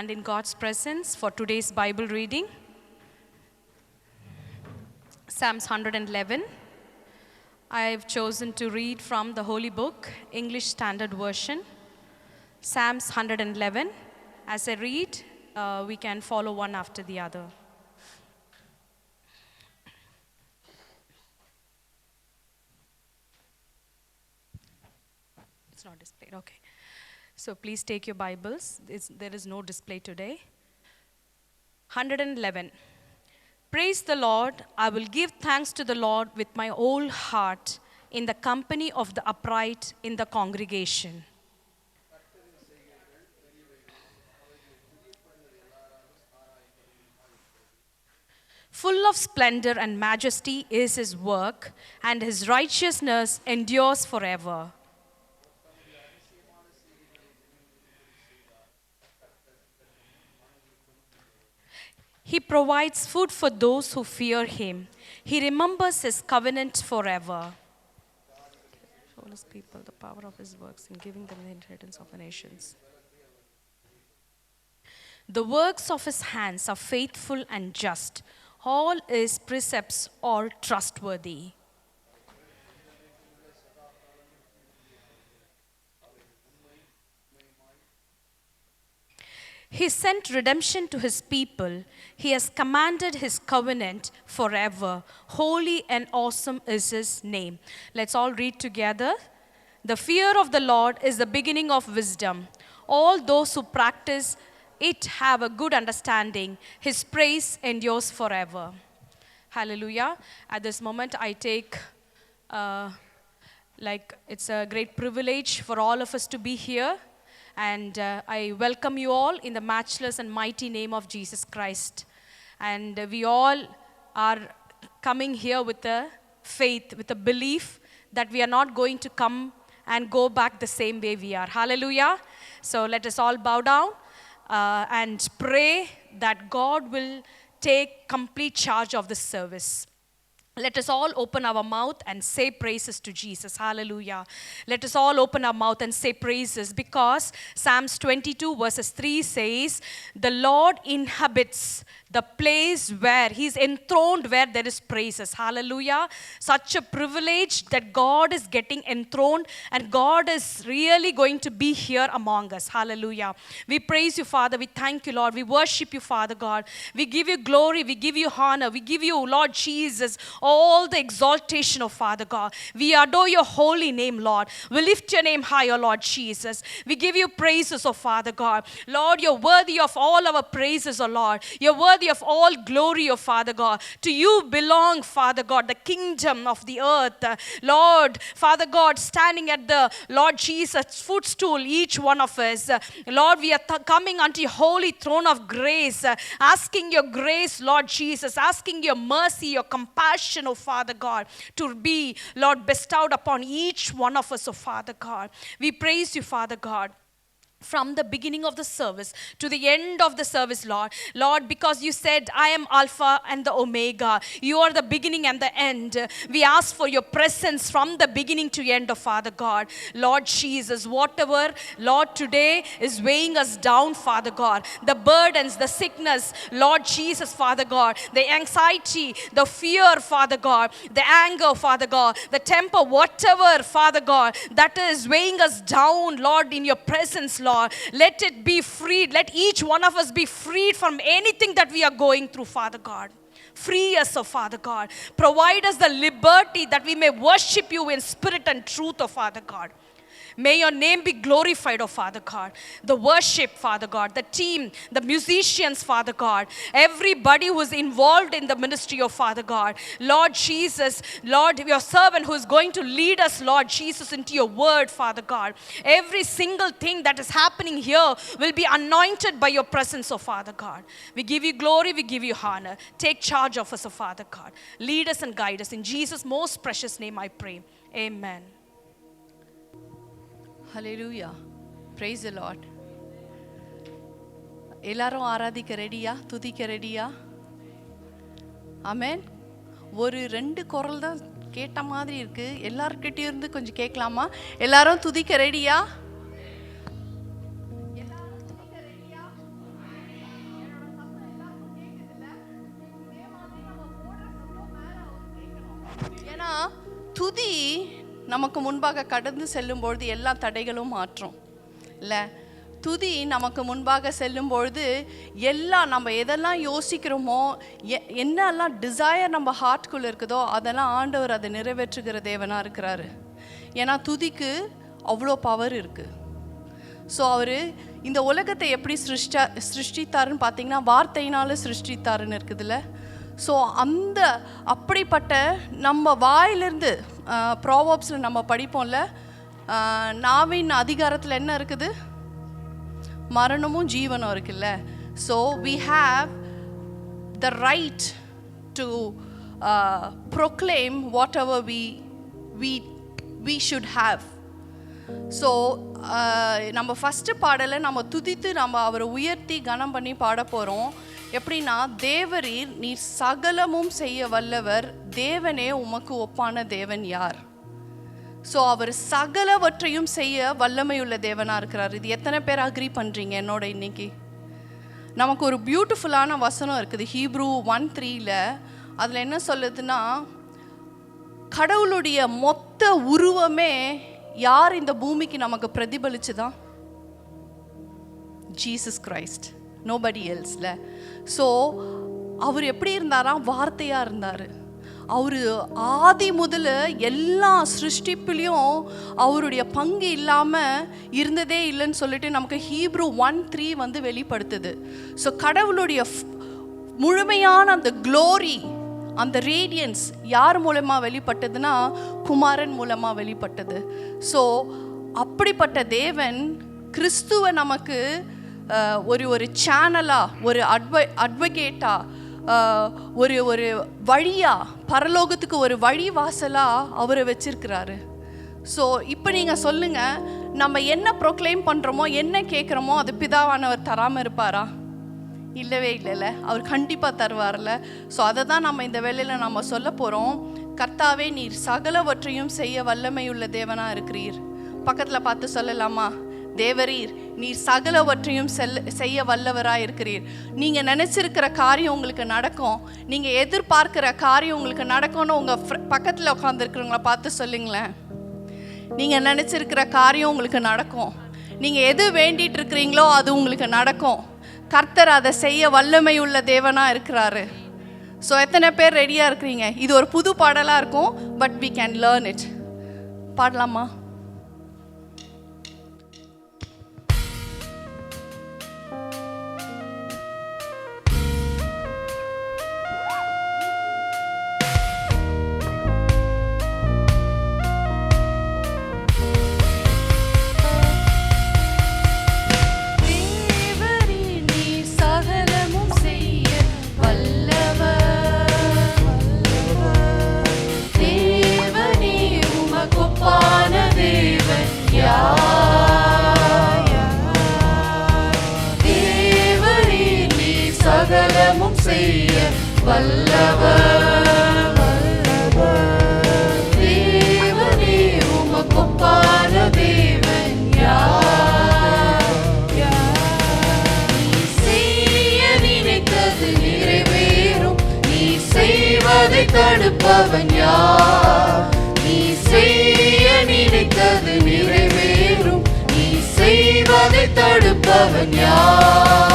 stand in God's presence for today's Bible reading. Psalms 111. I've chosen to read from the Holy Book, English Standard Version. Psalms 111. As I read, we can follow one after the other. It's not displayed, okay. So please take your Bibles. There is no display today. 111. Praise the Lord. I will give thanks to the Lord with my whole heart in the company of the upright in the congregation. Full of splendor and majesty is his work, and his righteousness endures forever. He provides food for those who fear him. He remembers his covenant forever. Show his people the power of his works in giving them the inheritance of the nations. The works of his hands are faithful and just. All his precepts are trustworthy. He sent redemption to his people. He has commanded his covenant forever. Holy and awesome is his name. Let's all read together. The fear of the Lord is the beginning of wisdom. All those who practice it have a good understanding. His praise endures forever. Hallelujah. At this moment, I take, it's a great privilege for all of us to be here. And I welcome you all in the matchless and mighty name of Jesus Christ. And we all are coming here with a faith, with a belief that we are not going to come and go back the same way we are. Hallelujah. So let us all bow down and pray that God will take complete charge of this service. Let us all open our mouth and say praises to Jesus. Hallelujah. Let us all open our mouth and say praises, because Psalms 22 verses 3 says, the Lord inhabits the place where he's enthroned, where there is praises. Hallelujah. Such a privilege that God is getting enthroned and God is really going to be here among us. Hallelujah. We praise you, Father. We thank you, Lord. We worship you, Father God. We give you glory. We give you honor. We give you, Lord Jesus, all the exaltation of Father God. We adore your holy name, Lord. We lift your name higher, Lord Jesus. We give you praises, oh Father God. Lord, you're worthy of all our praises, oh Lord. You're worthy of all glory, oh Father God. To you belong, Father God, the kingdom of the earth. Lord, Father God, standing at the Lord Jesus' footstool, each one of us. Lord, we are coming unto your holy throne of grace, asking your grace, Lord Jesus, asking your mercy, your compassion, oh Father God, to be, Lord, bestowed upon each one of us, oh Father God. We praise you, Father God, from the beginning of the service to the end of the service, Lord. Lord, because you said, I am Alpha and the Omega. You are the beginning and the end. We ask for your presence from the beginning to end, of Father God. Lord Jesus, whatever, Lord, today is weighing us down, Father God, the burdens, the sickness, Lord Jesus, Father God, the anxiety, the fear, Father God, the anger, Father God, the temper, whatever, Father God, that is weighing us down, Lord, in your presence, Lord. Let it be freed. Let each one of us be freed from anything that we are going through, Father God. Free us, oh Father God. Provide us the liberty that we may worship you in spirit and truth, oh Father God. May your name be glorified, oh Father God. The worship, Father God, the team, the musicians, Father God, everybody who is involved in the ministry, of Father God. Lord Jesus, Lord, your servant who is going to lead us, Lord Jesus, into your word, Father God. Every single thing that is happening here will be anointed by your presence, oh Father God. We give you glory, we give you honor. Take charge of us, oh Father God. Lead us and guide us. In Jesus' most precious name I pray. Amen. Hallelujah. Praise the Lord. எல்லாரும் ஆராதிக்க ரெடியா? துதிக்க ரெடியா? ஆமென். ஒரு 2 குரல் தான் கேட்ட மாதிரி இருக்கு. எல்லார்கிட்டயும் இருந்து கொஞ்சம் கேட்கலாமா? எல்லாரும் துதிக்க ரெடியா? எல்லாரும் துதிக்க ரெடியா? துதி நமக்கு முன்பாக கடந்து செல்லும்பொழுது எல்லா தடைகளும் மாற்றும் இல்லை. துதி நமக்கு முன்பாக செல்லும்பொழுது எல்லாம் நம்ம எதெல்லாம் யோசிக்கிறோமோ, என்னெல்லாம் டிசையர் நம்ம ஹார்ட்குள்ளே இருக்குதோ அதெல்லாம் ஆண்டவர் அதை நிறைவேற்றுகிற தேவனாக இருக்கிறாரு. ஏன்னா துதிக்கு அவ்வளோ பவர் இருக்குது. ஸோ அவர் இந்த உலகத்தை எப்படி சிருஷ்டித்தாருன்னு பார்த்தீங்கன்னா வார்த்தையினால சிருஷ்டித்தாருன்னு இருக்குதுல்ல. ஸோ அப்படிப்பட்ட நம்ம வாயிலிருந்து ப்ராவர்ப்ஸில் நம்ம படிப்போம்ல, நாவின் அதிகாரத்தில் என்ன இருக்குது? மரணமும் ஜீவனும் இருக்குல்ல. So we have the right to proclaim whatever we should have. So நம்ம ஃபஸ்ட்டு பாடலை நம்ம துதித்து நம்ம அவரை உயர்த்தி கனம் பண்ணி பாட போகிறோம். எப்படின்னா, தேவரீர் நீர் சகலமும் செய்ய வல்லவர், தேவனே உமக்கு ஒப்பான தேவன் யார்? ஸோ அவர் சகலவற்றையும் செய்ய வல்லமையுள்ள தேவனாக இருக்கிறார். இது எத்தனை பேர் அக்ரி பண்ணுறீங்க என்னோட? இன்னைக்கு நமக்கு ஒரு பியூட்டிஃபுல்லான வசனம் இருக்குது ஹீப்ரூ 1:3. அதில் என்ன சொல்லுதுன்னா, கடவுளுடைய மொத்த உருவமே யார் இந்த பூமிக்கு நமக்கு பிரதிபலிச்சுதான்? ஜீசஸ் கிரைஸ்ட், நோபடி எல்ஸ்ல. ஸோ அவர் எப்படி இருந்தாராம்? வார்த்தையாக இருந்தார். அவர் ஆதி முதல்ல எல்லா சிருஷ்டிப்புலேயும் அவருடைய பங்கு இல்லாமல் இருந்ததே இல்லைன்னு சொல்லிட்டு நமக்கு ஹீப்ரூ 1:3 வந்து வெளிப்படுத்துது. ஸோ கடவுளுடைய முழுமையான அந்த க்ளோரி, அந்த ரேடியன்ஸ் யார் மூலமாக வெளிப்பட்டதுன்னா குமாரன் மூலமாக வெளிப்பட்டது. ஸோ அப்படிப்பட்ட தேவன் கிறிஸ்துவை நமக்கு ஒரு சேனலாக, ஒரு அட்வொகேட்டாக, ஒரு வழியா, பரலோகத்துக்கு ஒரு வழி வாசலாக அவரை வச்சிருக்கிறாரு. ஸோ இப்போ நீங்கள் சொல்லுங்கள், நம்ம என்ன ப்ரொக்ளைம் பண்ணுறோமோ, என்ன கேட்குறோமோ அது பிதாவானவர் தராமல் இருப்பாரா? இல்லவே இல்லைல்ல, அவர் கண்டிப்பாக தருவார்ல. ஸோ அதை தான் நம்ம இந்த வேளையில் நம்ம சொல்ல போகிறோம். கர்த்தாவே நீர் சகலவற்றையும் செய்ய வல்லமையுள்ள தேவனாக இருக்கிறீர். பக்கத்தில் பார்த்து சொல்லலாமா? தேவரீர் நீர் சகலவற்றையும் செய்ய வல்லவராக இருக்கிறீர். நீங்கள் நினச்சிருக்கிற காரியம் உங்களுக்கு நடக்கும். நீங்கள் எதிர்பார்க்கிற காரியம் உங்களுக்கு நடக்கும்னு உங்கள் பக்கத்தில் உட்காந்துருக்கிறவங்கள பார்த்து சொல்லுங்களேன். நீங்கள் நினச்சிருக்கிற காரியம் உங்களுக்கு நடக்கும். நீங்கள் எது வேண்டிகிட்டு இருக்கிறீங்களோ அது உங்களுக்கு நடக்கும். கர்த்தர் அதை செய்ய வல்லமை உள்ள தேவனாக இருக்கிறாரு. ஸோ எத்தனை பேர் ரெடியாக இருக்கிறீங்க? இது ஒரு புது பாடலாக இருக்கும், but we can learn it. பாடலாமா? செய்ய வல்லவர், தேவனே உமக்கொப்பான தேவன் யார்? நீ செய்ய நினைத்தது நிறைவேறும், நீ செய்வதை தடுப்பவன் யார்? நீ செய்ய நினைத்தது நிறைவேறும், நீ செய்வதை தடுப்பவன் யார்?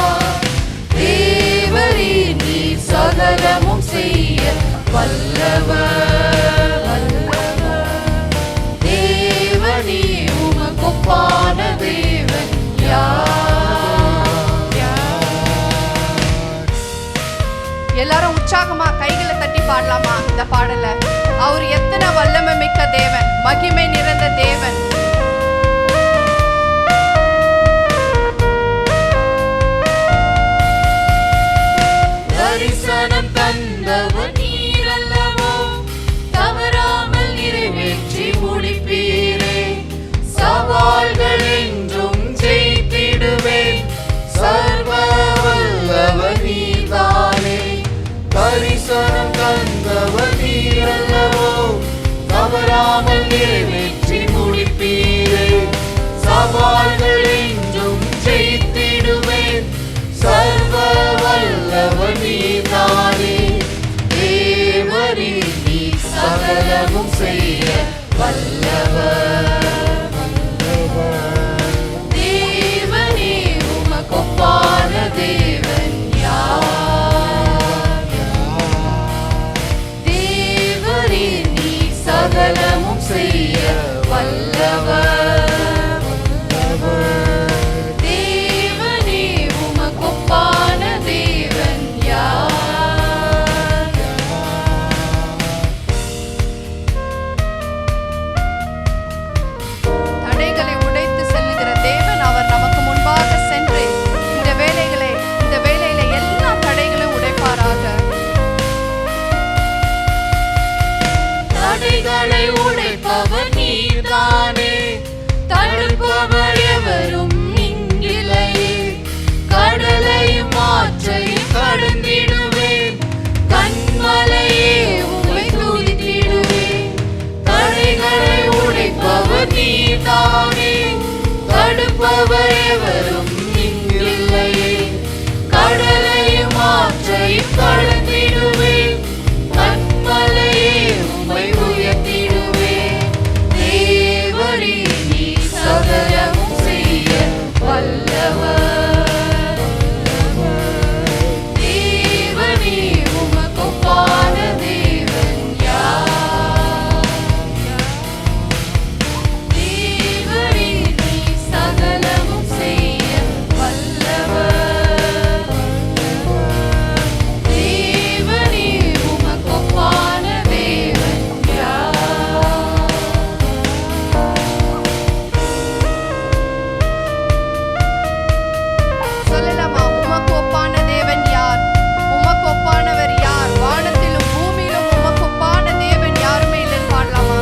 தேவரீர் நீர் சகலமும் செய்ய வல்லவர், தேவனே உமக்கொப்பான தேவன் யார்? எல்லாரும் உற்சாகமா கைகளை தட்டி பாடலாமா இந்த பாடலை? அவர் எத்தனை வல்லமை மிக்க தேவன், மகிமை நிறைந்த தேவன். தரிசனம் தந்தவர் நீரல்லவோ, தவறாமல் நிறைவேற்றி முடிப்பீரே. சவால்கள் என்றும் ஜெயித்திடுவேன், சர்வ வல்லவர் நீர்தானே. தரிசனம் தந்தவர் நீரல்லவோ, செய்ய வல்லவர். தேவனே உமக்கொப்பான தேவன் யார்? தேவரே நீ சகலமும் செய்ய வல்லவர். தேவனே உமக்கொப்பான தேவன் யார்? தடைகளை உடைத்து செல்லுகிற தேவன் அவர் நமக்கு முன்பாக சென்று இந்த வேலையில எல்லா தடைகளையும் உடைப்பாராக. தடைகளை உடைப்பவர் நீர்தானே, தடுப்பவர் எவரும் இங்கில்லையே. கடலையும் ஆற்றையும் கடந்திடுவேன், கண்மலையே உம்மை துதித்திடுவேன். தடைகளை உடைப்பவர் நீர்தானே, தடுப்பவர் எவரும் இங்கில்லையே. கடலையும் ஆற்றையும் கடந்திடுவேன், கண்மலையே உம்மை உயர்த்திடுவேன். தேவரே நீ சகலமும் செய்ய வல்லவர். தேவனே உமக்கொப்பான தேவன் யார்? தேவரே நீ சகலமும் செய்ய வல்லவர். தேவனே உமக்கொப்பான தேவன் யார்? சொல்லலாமா? உமக்கு ஒப்பான தேவன் யார்? உமக்கு ஒப்பானவர் யார்? வானத்திலும் பூமியிலும் உமக்கு ஒப்பான தேவன் யாருமே இல்லைன்னு பாடலாமா?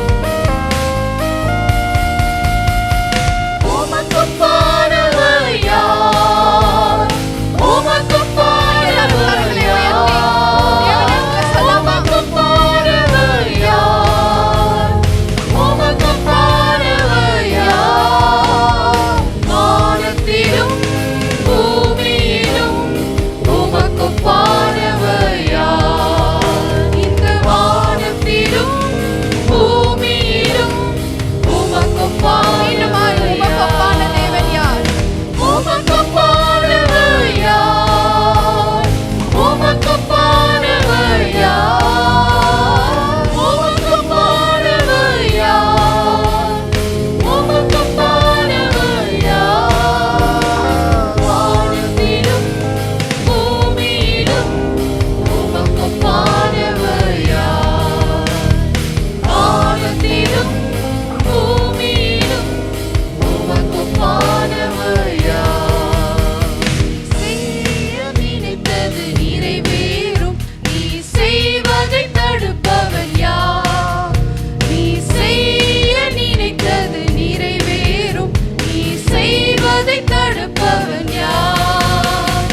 உமக்கொப்பானவர் யார்? உமக்கொப்பானவர் யார்? உமக்கொப்பானவர் யார்? உமக்கொப்பானவர் யார்? வானத்திலும் பூமியிலும் உமக்கொப்பானவர் யார்? இந்த வானத்திலும் பூமியிலும் உமக்கொப்பானவர் உமக்கு ஒப்பான தேவன் யார்? உமக்கொப்பானவர் யார்? உமக்கொப்பானவர் யார்? உமக்கொப்பானவர் யார்? உமக்கொப்பானவர் யார்? வானத்திலும் பூமியிலும் உமக்கொப்பானவர் யார்? வானத்திலும் பூமியிலும் உமக்கொப்பானவர் யார்? செய்ய நினைத்தது நிறைவேறும், நீ செய்வதை தடுப்பவன் யார்? நீ செய்ய நினைத்தது நிறைவேறும், நீ செய்வதை தடுப்பவன் யார்?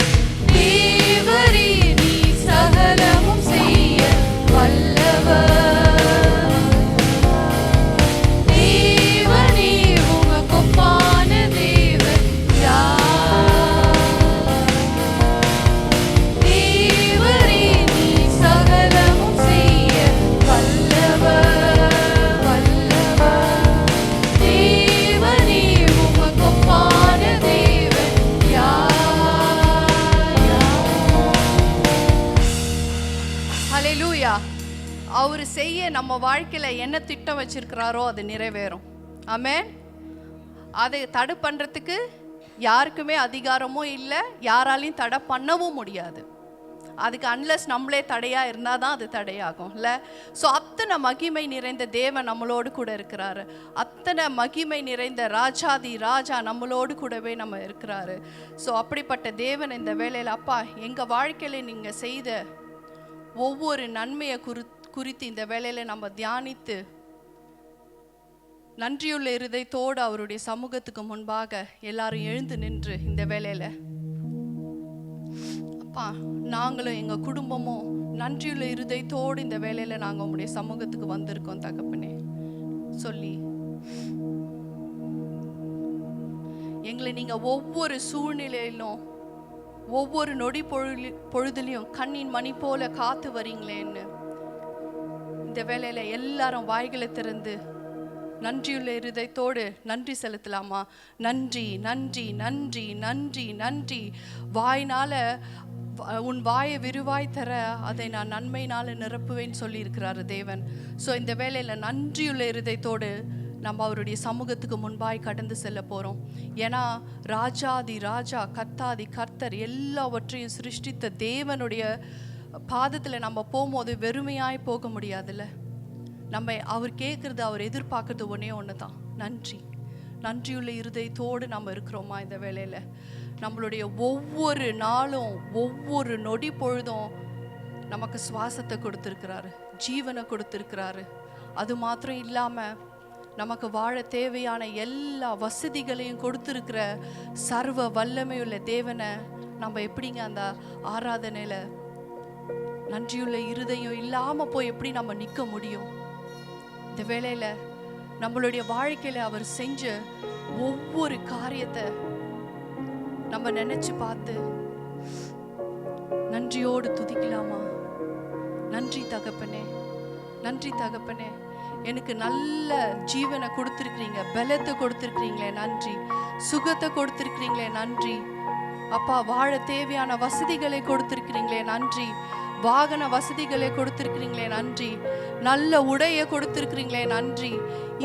தேவரே நீ சகலமும் செய்ய வல்லவர். தேவனே உமக்கொப்பான தேவன் யார்? தேவரே நீ சகலமும் செய்ய வல்லவர். தேவனே உமக்கொப்பான தேவன் யார்? ஹல்லேலூயா. அவர் செய்ய நம்ம வாழ்க்கையில என்ன திட்டம் வச்சிருக்கிறாரோ அது நிறைவேறும். ஆமென். அதை தடை பண்றதுக்கு யாருக்குமே அதிகாரமும் இல்லை, யாராலையும் தடை பண்ணவும் முடியாது. அதுக்கு அன்லெஸ் நம்மளே தடையா இருந்தாதான் அது தடையாகும் இல்ல. ஸோ அத்தனை மகிமை நிறைந்த தேவன் நம்மளோடு கூட இருக்கிறாரு. அத்தனை மகிமை நிறைந்த ராஜாதி ராஜா நம்மளோடு கூடவே நம்ம இருக்கிறாரு. ஸோ அப்படிப்பட்ட தேவன் இந்த வேளையில் அப்பா எங்க வாழ்க்கையில நீங்க செய்த ஒவ்வொரு நன்மையை குறித்து இந்த வேளையில நம்ம தியானித்து நன்றியுள்ள இருதயத்தோடு அவருடைய சமூகத்துக்கு முன்பாக எல்லாரும் எழுந்து நின்று இந்த வேளையில அப்பா நாங்களும் எங்க குடும்பமும் நன்றியுள்ள இருதயத்தோடு இந்த வேளையில நாங்க உங்களுடைய சமூகத்துக்கு வந்திருக்கோம் தகப்பனே சொல்லி எங்களை நீங்க ஒவ்வொரு சூழ்நிலையிலும் ஒவ்வொரு நொடி பொழுதுலையும் கண்ணின் மணி போல காத்து வரீங்களேன்னு இந்த வேளையில எல்லாரும் வாய்களை திறந்து நன்றியுள்ள இருதயத்தோடு நன்றி செலுத்தலாமா? நன்றி நன்றி நன்றி நன்றி நன்றி. வாயினால உன் வாயை விரிவாய் தர அதை நான் நன்மையினால நிரப்புவேன்னு சொல்லியிருக்கிறாரு தேவன். ஸோ இந்த வேளையில் நன்றியுள்ள இருதயத்தோடு நம்ம அவருடைய சமூகத்துக்கு முன்பாய் கடந்து செல்ல போகிறோம். ஏன்னா ராஜாதி ராஜா கர்த்தாதி கர்த்தர் எல்லாவற்றையும் சிருஷ்டித்த தேவனுடைய பாதத்தில் நம்ம போகும்போது வெறுமையாய் போக முடியாதுல்ல. நம்ம அவர் கேட்குறது, அவர் எதிர்பார்க்கறது ஒன்று தான், நன்றி. நன்றியுள்ள இருதயத்தோடு நம்ம இருக்கிறோமா? இந்த வேளையில் நம்மளுடைய ஒவ்வொரு நாளும் ஒவ்வொரு நொடி பொழுதும் நமக்கு சுவாசத்தை கொடுத்துருக்கிறாரு, ஜீவனை கொடுத்துருக்கிறாரு. அது மாத்திரம் இல்லாமல் நமக்கு வாழ தேவையான எல்லா வசதிகளையும் கொடுத்துருக்கிற சர்வ வல்லமையுள்ள தேவனை நம்ம எப்படிங்க அந்த ஆராதனையில் நன்றியுள்ள இருதயம் இல்லாமல் போய் எப்படி நம்ம நிற்க முடியும்? இந்த வேளையில் நம்மளுடைய வாழ்க்கையில் அவர் செஞ்ச ஒவ்வொரு காரியத்தை நம்ம நினைச்சு பார்த்து நன்றியோடு துதிக்கலாமா? நன்றி தகப்பனே, நன்றி தகப்பனே, எனக்கு நல்ல ஜீவனை கொடுத்துருக்கிறீங்க, பலத்தை கொடுத்துருக்கிறீங்களே நன்றி, சுகத்தை கொடுத்துருக்கிறீங்களே நன்றி அப்பா, வாழ தேவையான வசதிகளை கொடுத்துருக்கிறீங்களே நன்றி, வாகன வசதிகளை கொடுத்துருக்கிறீங்களே நன்றி, நல்ல உடையை கொடுத்துருக்கிறீங்களே நன்றி,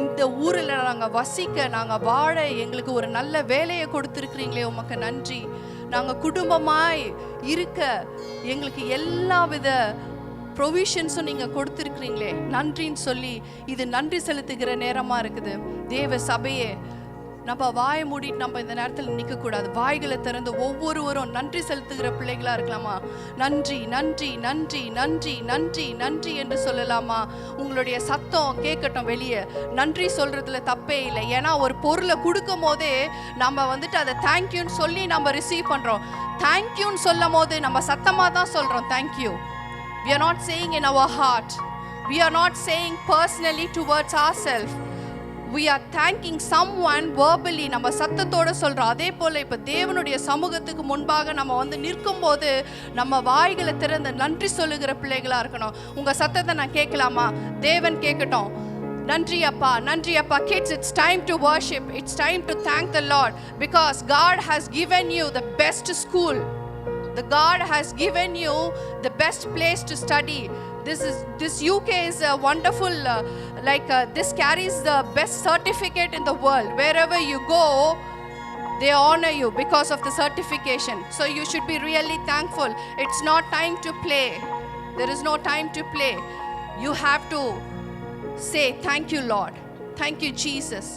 இந்த ஊரில் நாங்கள் வசிக்க, நாங்கள் வாழ எங்களுக்கு ஒரு நல்ல வேலையை கொடுத்துருக்கிறீங்களே உமக்கு நன்றி, நாங்கள் குடும்பமாய் இருக்க எங்களுக்கு எல்லா வித ப்ரொவிஷன்ஸும் நீங்கள் கொடுத்துருக்கிறீங்களே நன்றின்னு சொல்லி இது நன்றி செலுத்துகிற நேரமாக இருக்குது. தேவ சபையே, நம்ம வாயை மூடிட்டு நம்ம இந்த நேரத்தில் நிற்கக்கூடாது. வாய்களை திறந்து ஒவ்வொருவரும் நன்றி செலுத்துகிற பிள்ளைகளா இருக்கலாமா? நன்றி நன்றி நன்றி நன்றி நன்றி நன்றி என்று சொல்லலாமா? உங்களுடைய சத்தம் கேட்கட்டும் வெளியே. நன்றி சொல்றதுல தப்பே இல்லை. ஏன்னா ஒரு பொருளை கொடுக்கும் போதே நம்ம வந்துட்டு அதை தேங்க்யூன்னு சொல்லி நம்ம ரிசீவ் பண்றோம். தேங்க்யூன்னு சொல்லும் போது நம்ம சத்தமாக தான் சொல்றோம் thank you. We are not saying in our heart. We are not saying personally towards ourselves. We are thanking someone verbally. நம்ம சத்தத்தோட சொல்றோம். அதே போல இப்ப தேவனுடைய சமூகத்துக்கு முன்பாக நம்ம வந்து நிற்கும் போது நம்ம வாய்களை திறந்து நன்றி சொல்லுகிற பிள்ளைகளா இருக்கணும். உங்க சத்தத்தை நான் கேட்கலாமா? தேவன் கேட்கட்டும். நன்றி அப்பா, நன்றி அப்பா. Kids, it's time to worship. It's time to thank the Lord because God has given you the best school. The God has given you the best place to study. This UK is a wonderful this carries the best certificate in the world. Wherever you go, they honor you because of the certification. So you should be really thankful. It's not time to play. There is no time to play. You have to say thank you Lord. Thank you Jesus.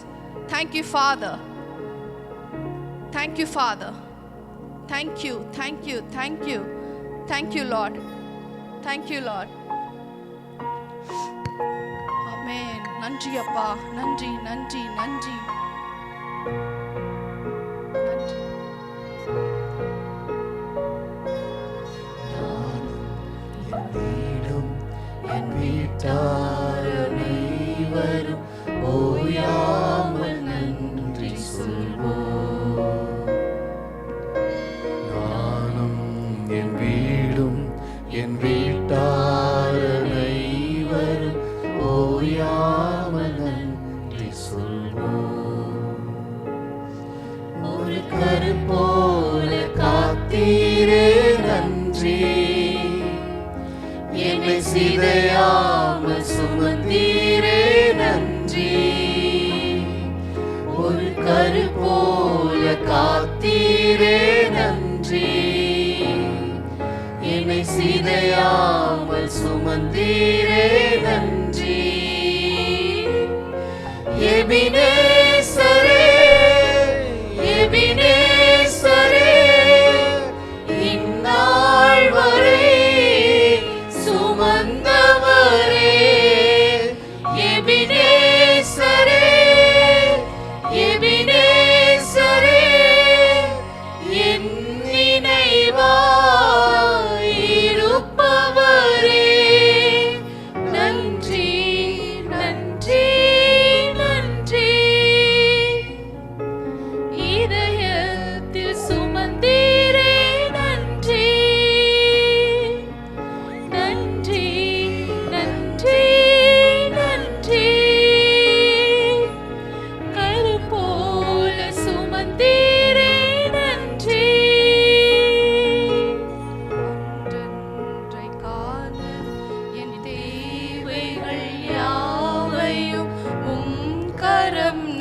Thank you Father. Thank you Father. Thank you, thank you, thank you. Thank you Lord. Thank you Lord. Amen. நன்றி அப்பா, நன்றி நன்றி நன்றி. என் வீட்டார் அனைவரும் ஓயாமல் நன்றி சொல்வோம். என் வீடும் என் வீட்டார் அனைவரும் ஓயாமல் நன்றி சொல்வோம். ஒரு கருப்போல காத்தீரே நன்றி, என்னை சிதையாமல் சுமந்தீரே நன்றி. ஒரு கருப்போல காத்தீரே நன்றி, என்னை சிதையாமல் சுமந்தீரே நன்றி. எபினேசரே, எபினேசரே, இந்நாள் வரை சுமந்தவரே. எபினேசரே, எபினேசரே, என் நினைவா நன்றி நன்றி நன்றி.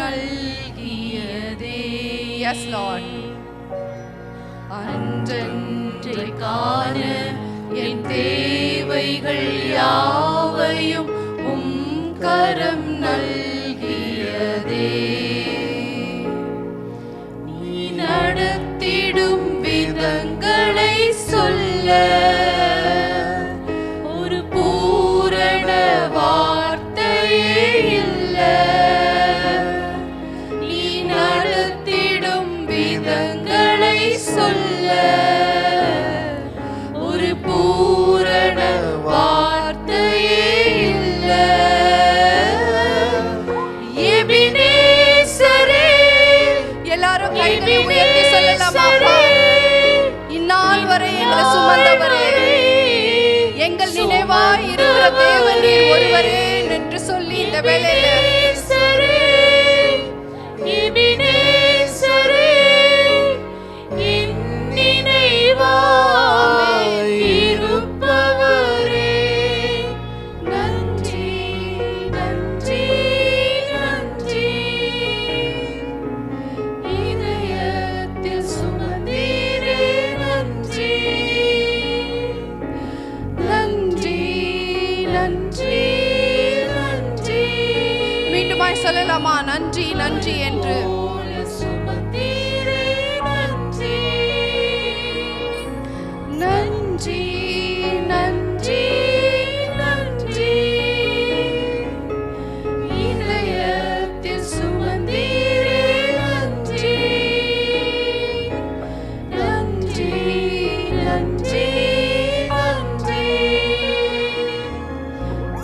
நல்கியதே. Yes Lord. அன்றன்றை காண என் தேவைகள் யாவையும் கரம் நல்கியதே. நீ நடத்திடும் விதங்களை சொல்ல ஒரு பூரண வார்த்தையே இல்லை. நீ நடத்திடும் விதங்களை சொல்ல ஒரு பூரண வார்த்தையே இல்லை. எல்லாரும் கைகளை உயர்த்தி சொல்லலாமா? இந்நாள் வரை எங்களை சுமந்தவரே, எங்கள் நினைவாய் இருக்கிற தேவன் நீர் ஒருவரே என்று சொல்லி இந்த வேளையில சொல்லலாமா? நன்றி நன்றி என்று. நன்றி நன்றி நன்றி இதயத்தில் சுமந்தீரே நன்றி. நன்றி நன்றி நன்றி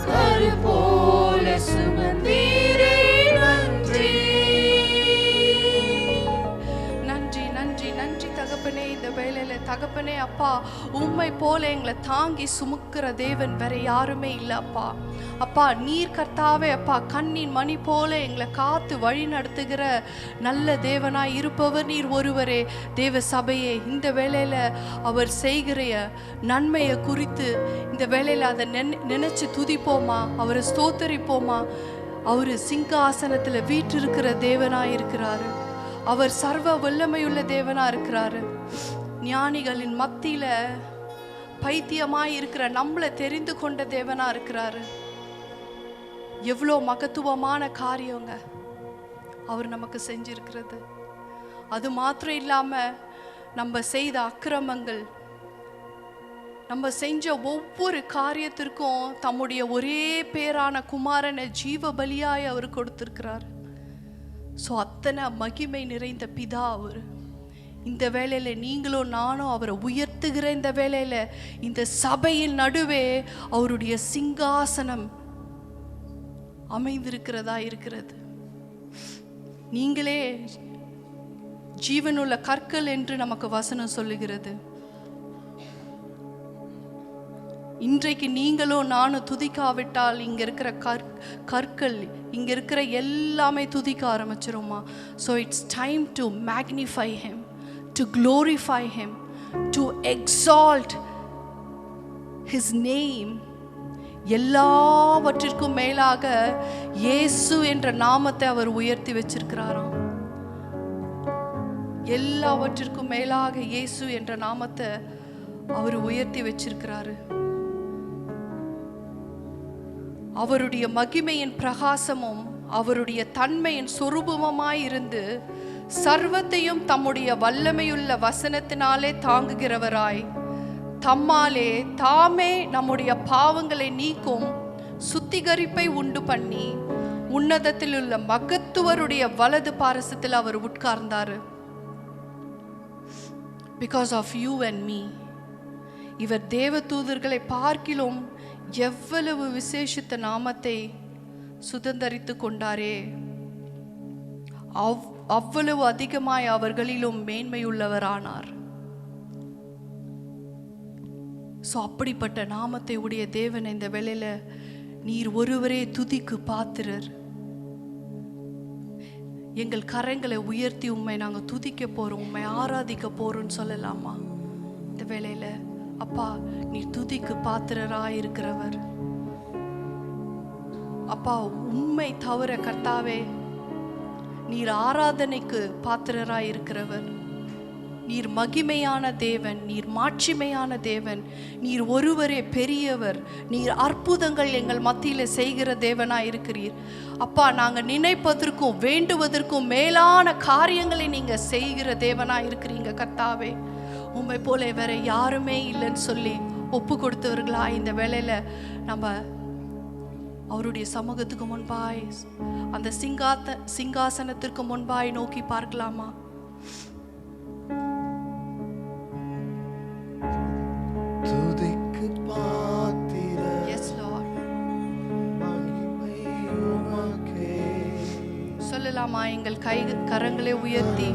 கரு போல சுமந்தீரே. இந்த வேளையில தகப்பனே அப்பா, உம்மை போல எங்களை தாங்கி சுமக்கிற தேவன் வேற யாருமே இல்லை அப்பா. அப்பா நீர் கர்த்தாவே அப்பா, கண்ணின் மணி போல எங்களை காத்து வழி நடத்துகிற நல்ல தேவனாய் இருப்பவர் நீர் ஒருவரே. தேவ சபையே, இந்த வேளையில அவர் செய்கிற நன்மையை குறித்து இந்த வேளையில அதை நினைச்சு துதிப்போமா, அவரை ஸ்தோத்தரிப்போமா. அவர் சிங்காசனத்துல வீற்றிருக்கிற தேவனாய் இருக்கிறாரு. அவர் சர்வ வல்லமையுள்ள தேவனா இருக்கிறாரு. ஞானிகளின் மத்தியில பைத்தியமாய் இருக்கிற நம்மளை தெரிந்து கொண்ட தேவனா இருக்கிறாரு. எவ்வளோ மகத்துவமான காரியங்க அவர் நமக்கு செஞ்சிருக்கிறது. அது மாத்திரம் இல்லாம நம்ம செய்த அக்கிரமங்கள், நம்ம செஞ்ச ஒவ்வொரு காரியத்திற்கும் தம்முடைய ஒரே பேரான குமாரனை ஜீவ பலியாய் அவர் கொடுத்திருக்கிறார். ஸோ அத்தனை மகிமை நிறைந்த பிதா அவர். இந்த வேளையில நீங்களும் நானும் அவரை உயர்த்துகிற இந்த வேளையில இந்த சபையின் நடுவே அவருடைய சிங்காசனம் அமைந்திருக்கிறதா இருக்கிறது. நீங்களே ஜீவனுள்ள கற்கள் என்று நமக்கு வசனம் சொல்லுகிறது. இன்றைக்கு நீங்களும் நானும் துதிக்காவிட்டால் இங்க இருக்கிற கற்கள், இங்க இருக்கிற எல்லாமே துதிக்க ஆரம்பிச்சிருமா. So it's time to magnify him, to glorify him, to exalt his name. எல்லாவற்றிற்கும் மேலாக இயேசு என்ற நாமத்தை அவர் உயர்த்தி வச்சிருக்கிறாராம். எல்லாவற்றிற்கும் மேலாக இயேசு என்ற நாமத்தை அவர் உயர்த்தி வச்சிருக்கிறாரு. அவருடைய மகிமையின் பிரகாசமும் அவருடைய தன்மையின் சொரூபமாய் இருந்து சர்வத்தையும் தம்முடைய வல்லமையுள்ள வசனத்தினாலே தாங்குகிறவராய் தம்மாலே தாமே நம்முடைய பாவங்களை நீக்கும் சுத்திகரிப்பை உண்டு பண்ணி உன்னதத்தில் உள்ள மகத்துவருடைய வலது பாரசத்தில் அவர் உட்கார்ந்தாரு. Because of you and me. இவர் தேவ தூதர்களை பார்க்கிலும் எவ்வளவு விசேஷித்த நாமத்தை சுதந்தரித்து கொண்டாரே, அவ்வளவு அதிகமாய் அவர்களிலும் மேன்மையுள்ளவரானார். ஸோ அப்படிப்பட்ட நாமத்தை உடைய தேவன் இந்த வேளையில நீர் ஒருவரே துதிக்கு பாத்திரர். எங்கள் கரங்களை உயர்த்தி உம்மை நாங்கள் துதிக்க போறோம், உம்மை ஆராதிக்க போறோம்னு சொல்லலாமா? இந்த வேளையில அப்பா நீர் துதிக்கு பாத்திரராய் இருக்கிறவர். அப்பா உம்மை தவிர கர்த்தாவே நீர் ஆராதனைக்கு பாத்திரராய் இருக்கிறவர். நீர் மகிமையான தேவன், நீர் மாட்சிமையான தேவன், நீர் ஒருவரே பெரியவர். நீர் அற்புதங்கள் எங்கள் மத்தியில் செய்கிற தேவனாய் இருக்கிறீர். அப்பா, நாங்கள் நினைப்பதற்கும் வேண்டுவதற்கும் மேலான காரியங்களை நீங்க செய்கிற தேவனாய் இருக்கிறீங்க கர்த்தாவே. உம்மை போல வேற யாருமே இல்லைன்னு சொல்லி ஒப்பு கொடுத்தவர்களா இந்த வேளையில நம்ம அவருடைய சமூகத்துக்கு முன்பாய், அந்த சிங்காசனத்திற்கு முன்பாய் நோக்கி பார்க்கலாமா? சொல்லலாமா? எங்கள் கரங்களை உயர்த்தி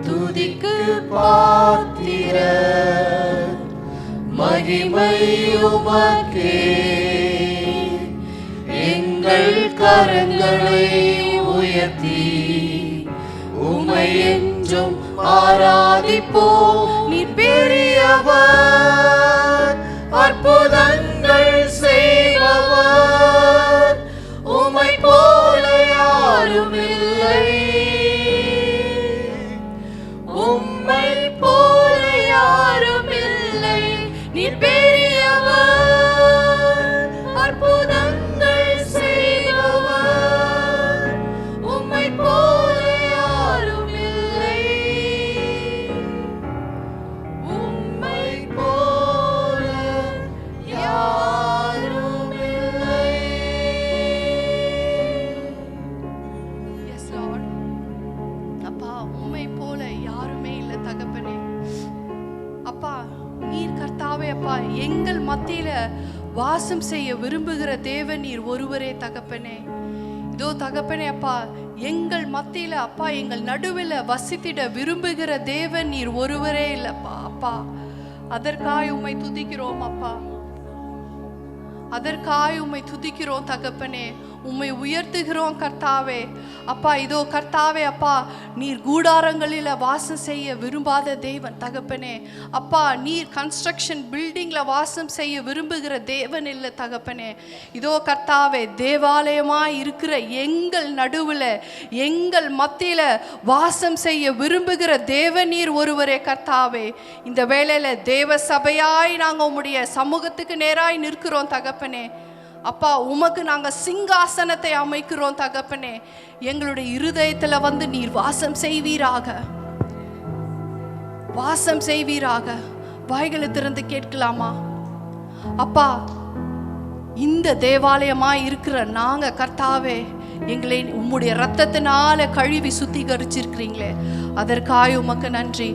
துதிக்கு பாத்திர மகிமை உமக்கே, எங்கள் கரங்களை உயர்த்தி உமை என்றும் ஆராதிப்போம். நீ பெரியவர், அற்புதங்கள் செய்பவர், உமை போல யாரும் இல்லை. உம்மை போல யாரும் இல்லை. நீ பெரியவர், அற்புதங்கள் செய்பவர், உம்மை போல யாரும் இல்லை. உம்மை போல யாரும் இல்லை. Yes Lord. அப்பா, உம்மை போல யாருமே இல்லை தகப்பனே. அப்பா, நீர் கர்த்தாவே அப்பா, எங்கள் மத்தியில வாசம் செய்ய விரும்புகிற தேவன் நீர் ஒருவரே தகப்பனே. இதோ தகப்பனே அப்பா, எங்கள் மத்தியில அப்பா, எங்கள் நடுவில் வசித்திட விரும்புகிற தேவன் நீர் ஒருவரே இல்லப்பா. அப்பா, அதற்காய் உம்மை துதிக்கிறோம் அப்பா, அதற்காய் உம்மை துதிக்கிறோம் தகப்பனே. உம்மை உயர்த்துகிறோம் கர்த்தாவே. அப்பா, இதோ கர்த்தாவே அப்பா, நீர் கூடாரங்களில் வாசம் செய்ய விரும்பாத தேவன் தகப்பனே. அப்பா, நீர் கன்ஸ்ட்ரக்ஷன் பில்டிங்ல வாசம் செய்ய விரும்புகிற தேவன் இல்லை தகப்பனே. இதோ கர்த்தாவே, தேவாலயமாய் இருக்கிற எங்கள் நடுவில் எங்கள் மத்தியில வாசம் செய்ய விரும்புகிற தேவன் நீர் ஒருவரே கர்த்தாவே. இந்த வேளையில தேவ சபையாய் நாங்கள் உம்முடைய சமூகத்துக்கு நேராய் நிற்கிறோம் தகப்பனே. அப்பா, உமக்கு நாங்கள் சிங்காசனத்தை அமைக்கிறோம் தகப்பனே. எங்களுடைய இருதயத்துல வந்து நீர் வாசம் செய்வீராக, வாசம் செய்வீராக. வாய்களை திறந்து கேட்கலாமா? அப்பா, இந்த தேவாலயமா இருக்கிற நாங்க கர்த்தாவே, எங்களை உம்முடைய இரத்தத்தினால கழுவி சுத்திகரிச்சிருக்கிறீங்களே, அதற்காய் உமக்கு நன்றி.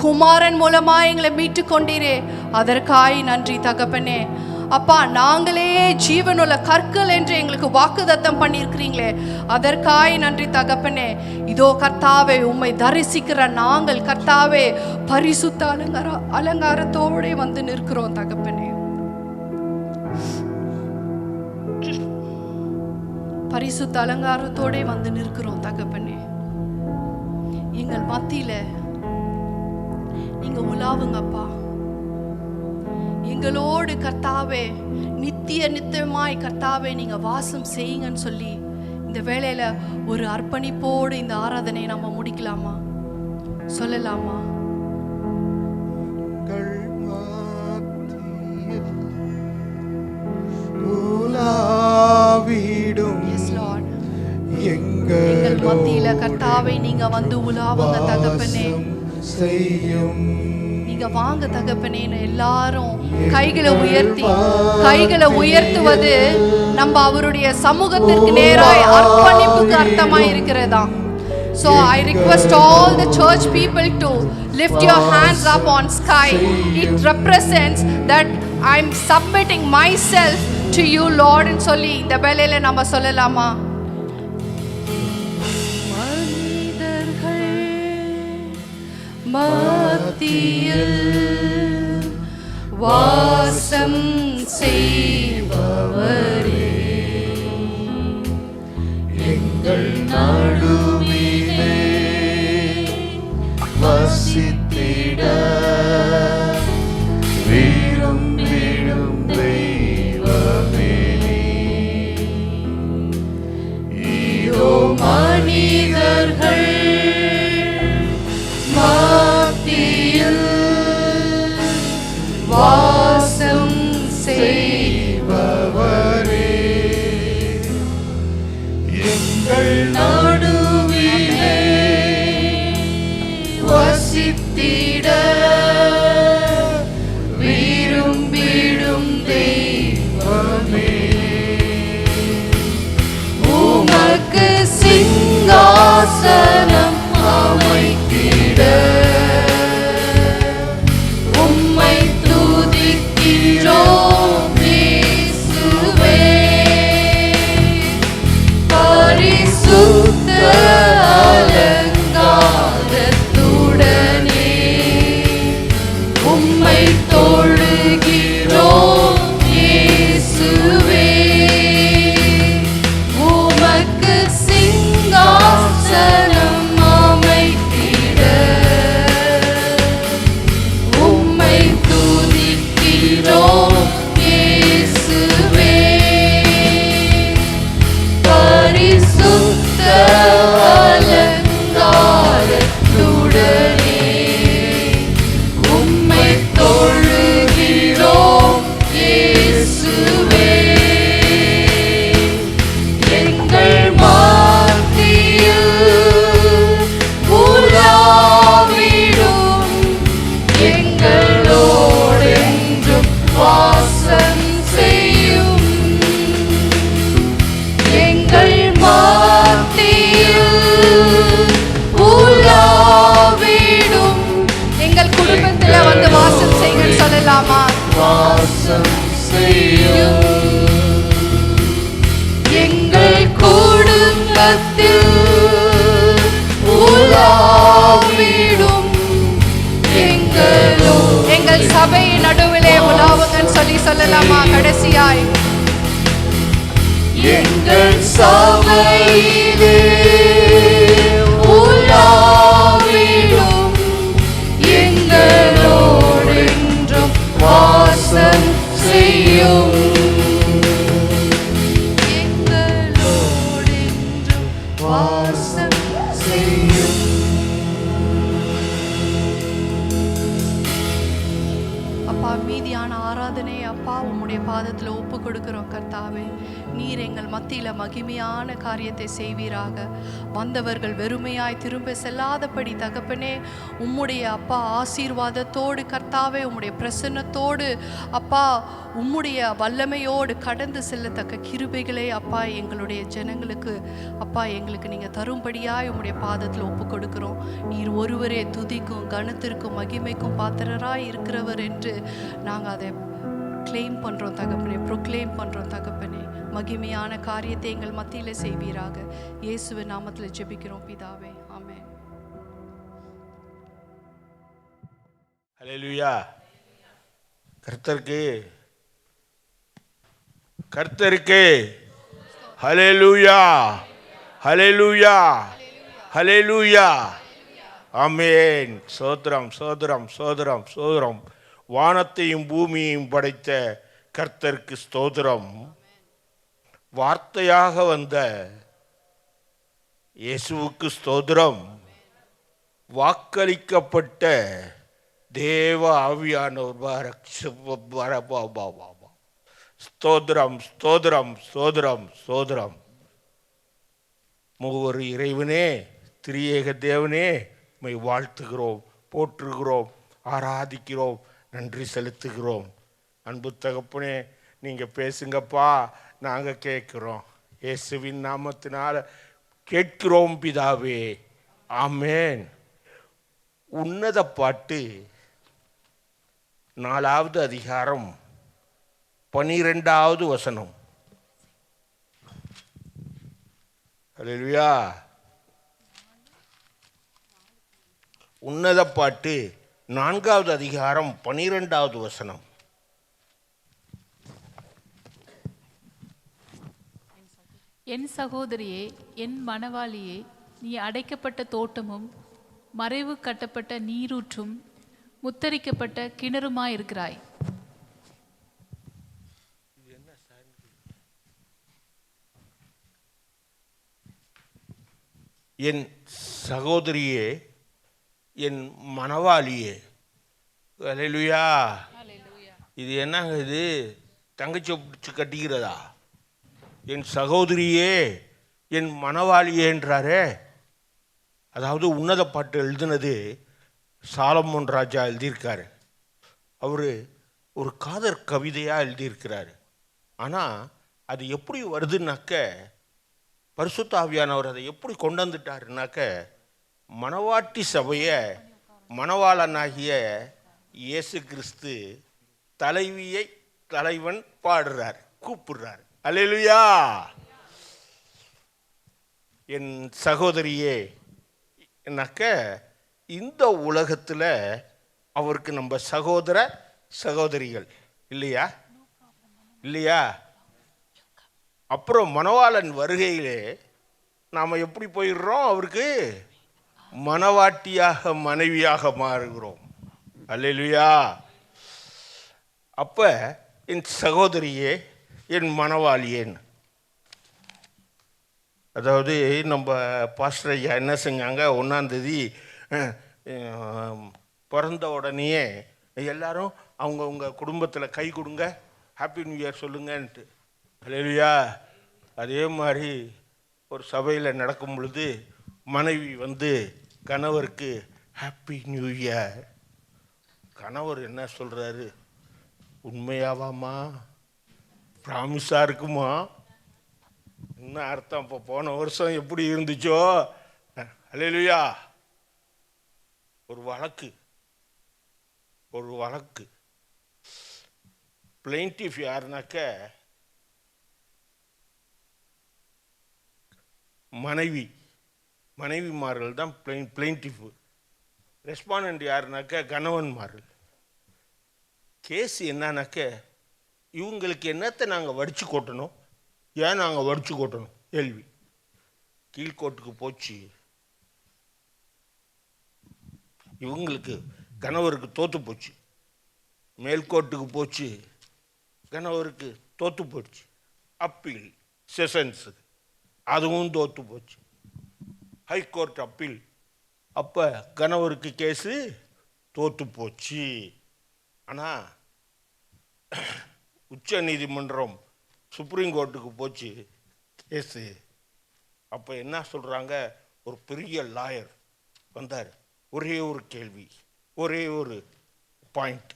குமாரன் மூலமா எங்களை மீட்டு கொண்டீரே, அதற்காய் நன்றி தகப்பனே. அப்பா, நாங்களே ஜீவனுள்ள கற்கள் என்று எங்களுக்கு வாக்குத்தத்தம் பண்ணியிருக்கிறீங்களே, அதற்காய் நன்றி தகப்பனே. இதோ கர்த்தாவே, உம்மை தரிசிக்கிற நாங்கள் கர்த்தாவே பரிசுத்த அலங்காரத்தோடு வந்து நிற்கிறோம் தகப்பனே. பரிசுத்த அலங்காரத்தோட வந்து நிற்கிறோம் தகப்பனே. எங்கள் மத்தியில நீங்க உலாவுங்கப்பா. எங்களோடு கர்த்தாவே நித்தியமாய் கர்த்தாவே நீங்க வாசம் செய்யுங்கன்னு சொல்லி இந்த வேளையில ஒரு அர்ப்பணிப்போடு இந்த ஆராதனை நம்ம முடிக்கலாமா? சொல்லலாமா? எங்கள் மத்தியில கர்த்தாவே நீங்க வந்து உலாவுங்க தகப்பனே. நீங்க வாங்க தகப்பனே. எல்லாரும் கைகளை உயர்த்துவது நம்ம அவருடைய சமூகத்திற்கு நேராய் அர்ப்பணிப்புக்கு அர்த்தமாய் இருக்கிறதா. So I request all the church people to lift your hands up on sky. It represents that I'm submitting myself to you Lord ன்னு சொல்லி இந்த வேளையில நம்ம சொல்லலாமா? மத்தியில் வாசம் செய்பவரே, எங்கள் நடுவிலே வசித்திட விரும்பிடும் தெய்வமே, வாசம் செய்யும். எங்கள் குடும்பத்தில் உலாவிடும் எங்கள் சபை நடுவிலே உலாவுங்கன்னு சொல்லலாமா? கடைசியாய் எங்கள் சபையிலே உலாவிடும் எங்களோடென்றும் வாசம் செய்யும். எங்களோடென்றும் வாசம் செய்யும். அப்பா, மீதியான ஆராதனை அப்பா உம்முடைய பாதத்தில் ஒப்பு கொடுக்கிறோம் கர்த்தாவே. நீர் எங்கள் மத்தியில மகிமையான காரியத்தை செய்வீராக. வந்தவர்கள் வெறுமையாய் திரும்ப செல்லாதபடி தகப்பனே, உம்முடைய அப்பா ஆசீர்வாதத்தோடு கர்த்தாவே, உம்முடைய பிரசன்னத்தோடு அப்பா, உம்முடைய வல்லமையோடு கடந்து செல்லத்தக்க கிருபைகளை அப்பா எங்களுடைய ஜனங்களுக்கு அப்பா எங்களுக்கு நீங்க தரும்படியாய் உம்முடைய பாதத்தில் ஒப்பு கொடுக்கிறோம். நீர் ஒருவரே துதிக்கும் கனத்திற்கும் மகிமைக்கும் பாத்திரராய் இருக்கிறவர் என்று நாங்கள் அதை கிளைம் பண்ணுறோம் தகப்பனே, ப்ரொக்ளைம் பண்ணுறோம் தகப்பனே. மகிமையான காரியத்தை எங்கள் மத்தியில் செய்வீராக. இயேசுவின் நாமத்தில் ஜெபிக்கிறோம் பிதாவே, ஆமென். ஹல்லேலூயா. கர்த்தருக்கு கர்த்தருக்கு ஹல்லேலூயா, ஹல்லேலூயா, ஹல்லேலூயா. ஆமென். சோதரம் சோதரம் சோதரம் சோதரம். வானத்தையும் பூமியையும் படைத்த கர்த்தருக்கு ஸ்தோத்திரம். வார்த்தையாக வந்த இயேசுவுக்கு ஸ்தோத்திரம். வாக்களிக்கப்பட்ட தேவ ஆவியானவர் ஸ்தோத்திரம் ஸ்தோத்திரம் ஸ்தோத்திரம் ஸ்தோத்திரம். மூவர் இறைவனே, திரியேக தேவனே, உம்மை வாழ்த்துகிறோம், போற்றுகிறோம், ஆராதிக்கிறோம், நன்றி செலுத்துகிறோம். அன்பு தகப்பனே, நீங்கள் பேசுங்கப்பா, நாங்கள் கேட்குறோம். இயேசுவின் நாமத்தினால கேட்கிறோம் பிதாவே, ஆமென். உன்னத பாட்டு 4வது அதிகாரம் 12வது வசனம். ஹல்லேலூயா. உன்னத பாட்டு 4வது அதிகாரம் 12வது வசனம். என் சகோதரியே, என் மணவாளியே, நீ அடைக்கப்பட்ட தோட்டமும் மறைவு கட்டப்பட்ட நீரூற்றும் முத்தரிக்கப்பட்ட கிணறுமாயிருக்கிறாய். என் சகோதரியே, என் மணவாளியே. ஹல்லேலூயா. இது என்னங்க இது? தங்கச்சி பிடிச்சி கட்டிக்கிறதா? என் சகோதரியே, என் மணவாளியேன்றாரே. அதாவது உன்னத பாட்டு எழுதினது சாலமோன் ராஜா எழுதியிருக்காரு. அவர் ஒரு காதல் கவிதையாக எழுதியிருக்கிறாரு. ஆனால் அது எப்படி வருதுன்னாக்க, பரிசுத்த ஆவியானவர் அதை எப்படி கொண்டு வந்துட்டாருனாக்க, மணவாட்டி சபையை மணவாளனாகிய இயேசு கிறிஸ்து தலைவியை தலைவன் பாடுறார், கூப்பிடுறார். அல்லேலூயா. என் சகோதரியே என்னாக்க, இந்த உலகத்தில் அவருக்கு நம்ம சகோதர சகோதரிகள் இல்லையா? இல்லையா? அப்புறம் மணவாளன் வருகையிலே நாம் எப்படி போயிடுறோம்? அவருக்கு மணவாட்டியாக மனைவியாக மாறுகிறோம். அல்லேலூயா. அப்போ என் சகோதரியே, என் மணவாளியேன். அதாவது நம்ம பாஸ்டர் ஐயா என்ன செஞ்சாங்க, 1ஆம் தேதி பிறந்த உடனேயே எல்லாரும் அவங்கவுங்க குடும்பத்தில் கை கொடுங்க, ஹாப்பி நியூ இயர் சொல்லுங்கன்ட்டு. அல்லேலூயா. அதே மாதிரி ஒரு சபையில் நடக்கும் பொழுது மனைவி வந்து கணவருக்கு ஹாப்பி நியூ இயர். கணவர் என்ன சொல்கிறாரு? உண்மையாவாம்மா? ப்ராமிஸாக இருக்குமா? என்ன அர்த்தம்? இப்போ போன வருஷம் எப்படி இருந்துச்சோ. அல்லேலூயா. ஒரு வழக்கு பிளைன்டிஃப் யாருனாக்க மனைவிமார்கள் தான் பிளைன்டிஃப். ரெஸ்பாண்டன்ட் யாருனாக்க கணவன்மார்கள். கேஸ் என்னன்னாக்க இவங்களுக்கு என்னத்தை நாங்கள் வடித்து கொட்டணும், ஏன் நாங்கள் வடித்து கொட்டணும் கேள்வி. கீழ்கோர்ட்டுக்கு போச்சு, இவங்களுக்கு கணவருக்கு தோற்று போச்சு. மேல்கோர்ட்டுக்கு போச்சு, கணவருக்கு தோற்று போயிடுச்சு. அப்பீல் செஷன்ஸு அதுவும் தோற்று போச்சு. ஹைகோர்ட் அப்பீல், அப்போ கணவருக்கு கேஸு தோற்று போச்சு. ஆனால் உச்ச நீதிமன்றம் சுப்ரீம் கோர்ட்டுக்கு போச்சு கேஸு. அப்போ என்ன சொல்கிறாங்க, ஒரு பெரிய லாயர் வந்தார், ஒரே ஒரு கேள்வி, ஒரே ஒரு பாயிண்ட்